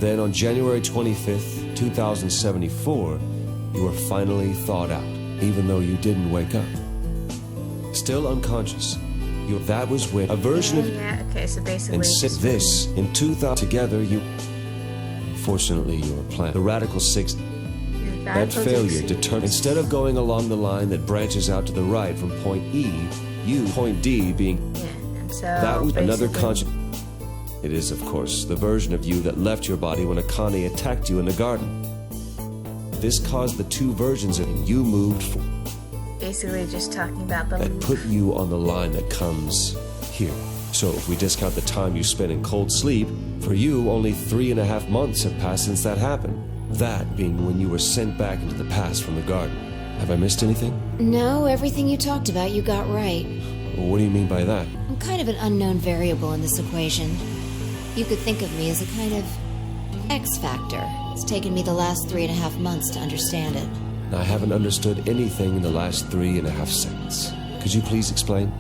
Then on January 25th, 2074, you were finally thawed out, even though you didn't wake up. Still unconscious. That was when a version of... Yeah, okay, so basically... And sit this, in 2000, together you... Unfortunately, your plan. The Radical Six... That failure determined... Instead of going along the line that branches out to the right from point E, point D being... Yeah, and so that was another basically- conscious... It is, of course, the version of you that left your body when Akane attacked you in the garden. This caused the two versions of you moved forward. Basically just talking about the... That put you on the line that comes here. So if we discount the time you spent in cold sleep, for you only 3.5 months have passed since that happened. That being when you were sent back into the past from the garden. Have I missed anything? No, everything you talked about you got right. Well, what do you mean by that? I'm kind of an unknown variable in this equation. You could think of me as a kind of X factor. It's taken me the last 3.5 months to understand it. I haven't understood anything in the last 3.5 seconds. Could you please explain?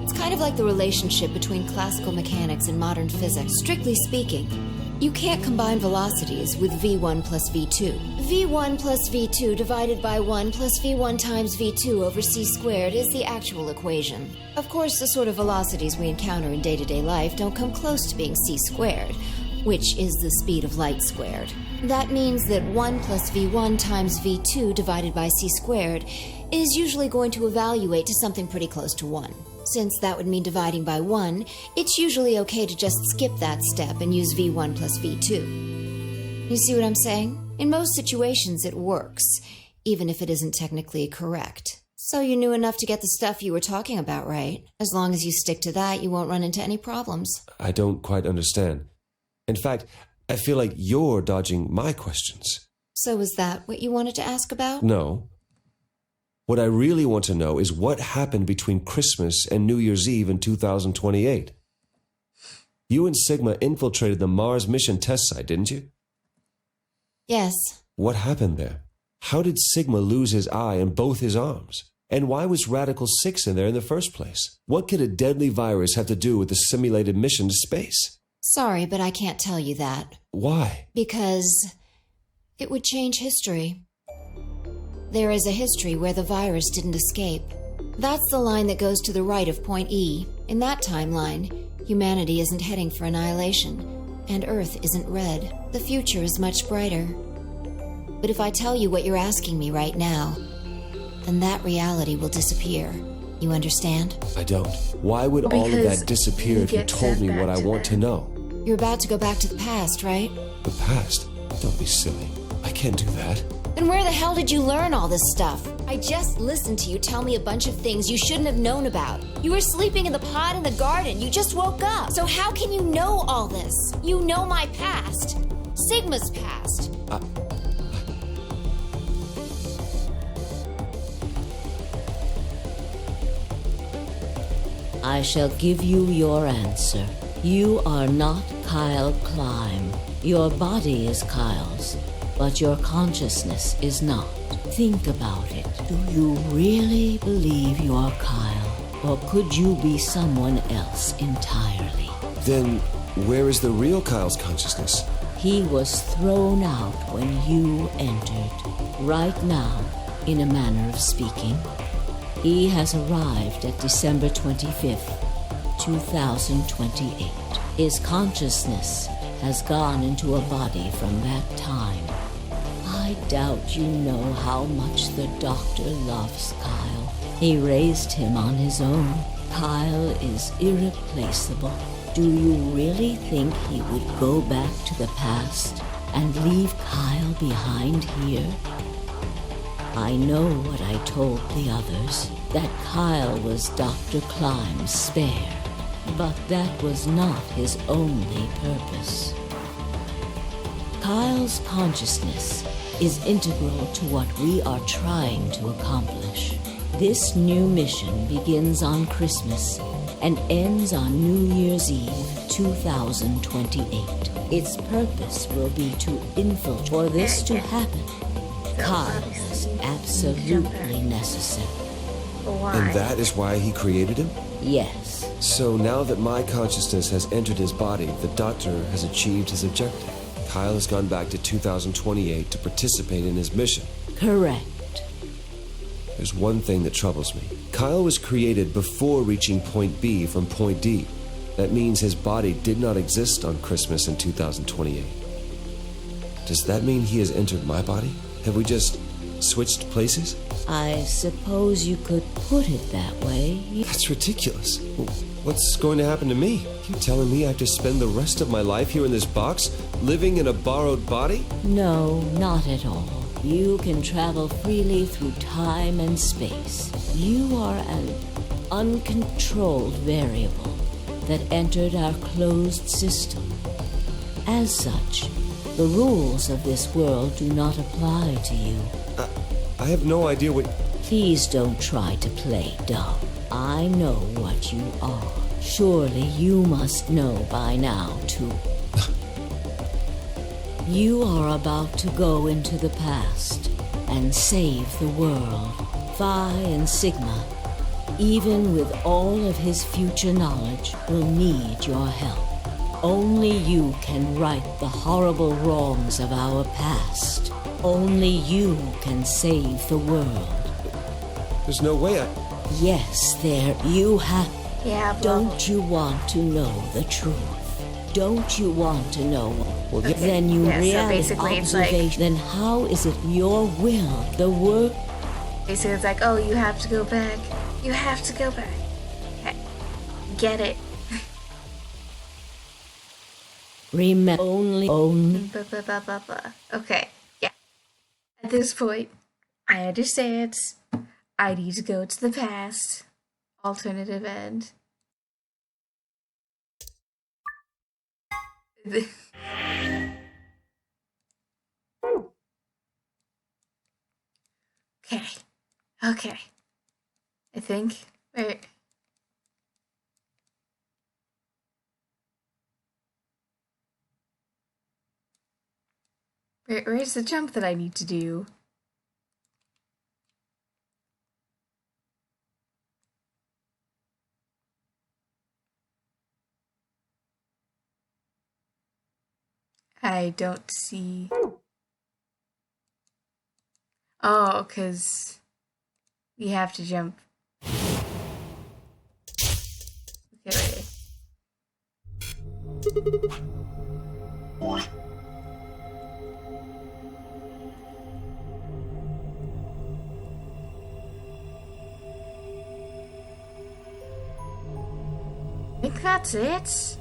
It's kind of like the relationship between classical mechanics and modern physics. Strictly speaking, you can't combine velocities with v1 plus v2. v1 plus v2 divided by 1 plus v1 times v2 over c squared is the actual equation. Of course, the sort of velocities we encounter in day-to-day life don't come close to being c squared, which is the speed of light squared. That means that 1 plus v1 times v2 divided by c squared is usually going to evaluate to something pretty close to 1. Since that would mean dividing by 1, it's usually okay to just skip that step and use v1 plus v2. You see what I'm saying? In most situations it works, even if it isn't technically correct. So you knew enough to get the stuff you were talking about right. As long as you stick to that, you won't run into any problems. I don't quite understand. In fact, I feel like you're dodging my questions. So is that what you wanted to ask about? No. What I really want to know is what happened between Christmas and New Year's Eve in 2028. You and Sigma infiltrated the Mars mission test site, didn't you? Yes. What happened there? How did Sigma lose his eye and both his arms? And why was Radical 6 in there in the first place? What could a deadly virus have to do with the simulated mission to space? Sorry, but I can't tell you that. Why? Because it would change history. There is a history where the virus didn't escape. That's the line that goes to the right of point E. In that timeline, humanity isn't heading for annihilation, and Earth isn't red. The future is much brighter. But if I tell you what you're asking me right now, then that reality will disappear. You understand? I don't. Why would all of Because that disappear you if you get told sent me back what I to want to them. know? You're about to go back to the past, right? The past? Don't be silly. I can't do that. Then where the hell did you learn all this stuff? I just listened to you tell me a bunch of things you shouldn't have known about. You were sleeping in the pod in the garden. You just woke up. So how can you know all this? You know my past. Sigma's past. I shall give you your answer. You are not Kyle Climb. Your body is Kyle's, but your consciousness is not. Think about it. Do you really believe you're Kyle? Or could you be someone else entirely? Then, where is the real Kyle's consciousness? He was thrown out when you entered. Right now, in a manner of speaking, he has arrived at December 25th, 2028. His consciousness has gone into a body from that time. I doubt you know how much the doctor loves Kyle. He raised him on his own. Kyle is irreplaceable. Do you really think he would go back to the past and leave Kyle behind here? I know what I told the others, that Kyle was Dr. Climb's spare, but that was not his only purpose. Kyle's consciousness is integral to what we are trying to accomplish. This new mission begins on Christmas and ends on New Year's Eve 2028. Its purpose will be to infiltrate. For this to happen, Kyle is absolutely necessary. And that is why he created him? Yes. So now that my consciousness has entered his body, the doctor has achieved his objective. Kyle has gone back to 2028 to participate in his mission. Correct. There's one thing that troubles me. Kyle was created before reaching point B from point D. That means his body did not exist on Christmas in 2028. Does that mean he has entered my body? Have we just switched places? I suppose you could put it that way. That's ridiculous. What's going to happen to me? You telling me I have to spend the rest of my life here in this box, living in a borrowed body? No, not at all. You can travel freely through time and space. You are an uncontrolled variable that entered our closed system. As such, the rules of this world do not apply to you. I have no idea what... Please don't try to play dumb. I know what you are. Surely you must know by now, too. You are about to go into the past and save the world. Phi and Sigma, even with all of his future knowledge, will need your help. Only you can right the horrible wrongs of our past. Only you can save the world. There's no way I... Yes, there you have... Yeah, Don't you want to know the truth? Don't you want to know? Well, Okay. Then you Yeah, so realize basically it's like- observation. Then how is it your will, the work? Basically, it's like, oh, you have to go back. You have to go back. Okay. Get it. Remember only own. Blah, blah, blah, blah, blah. Okay, yeah. At this point, I understand. I need to go to the past. Alternative end. Okay. Okay. I think. Wait. Where's the jump that I need to do? I don't see. Oh, because we have to jump. Okay, wait. I think that's it.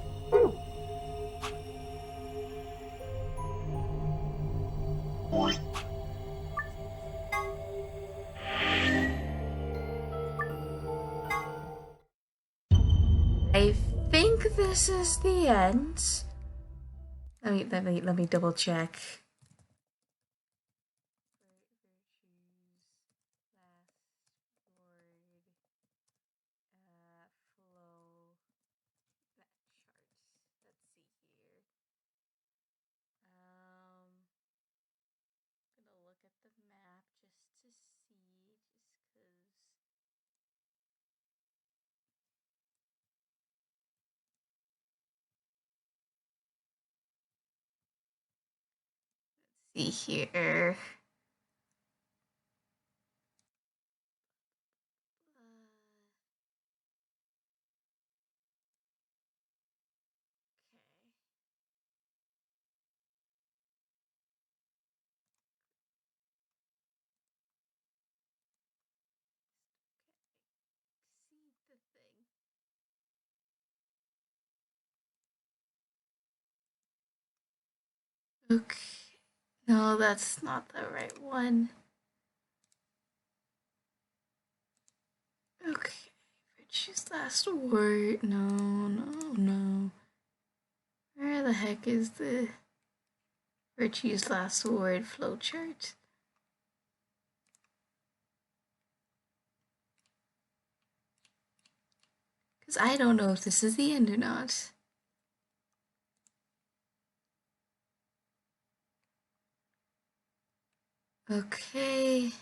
I think this is the end. Let me double check. see here. Okay. No, that's not the right one. Okay. Virtue's last word. No. Where the heck is the Virtue's last word flowchart? Because I don't know if this is the end or not. Okay.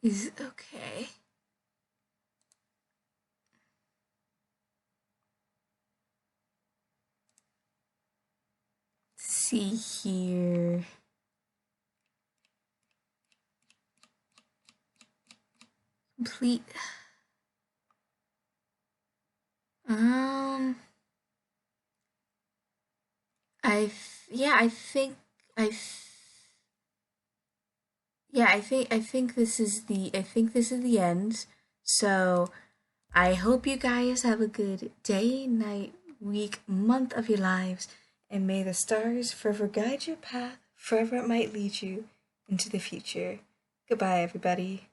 Is okay. See here. Complete. I think this is the end. So I hope you guys have a good day, night, week, month of your lives, and may the stars forever guide your path, forever it might lead you into the future. Goodbye, everybody.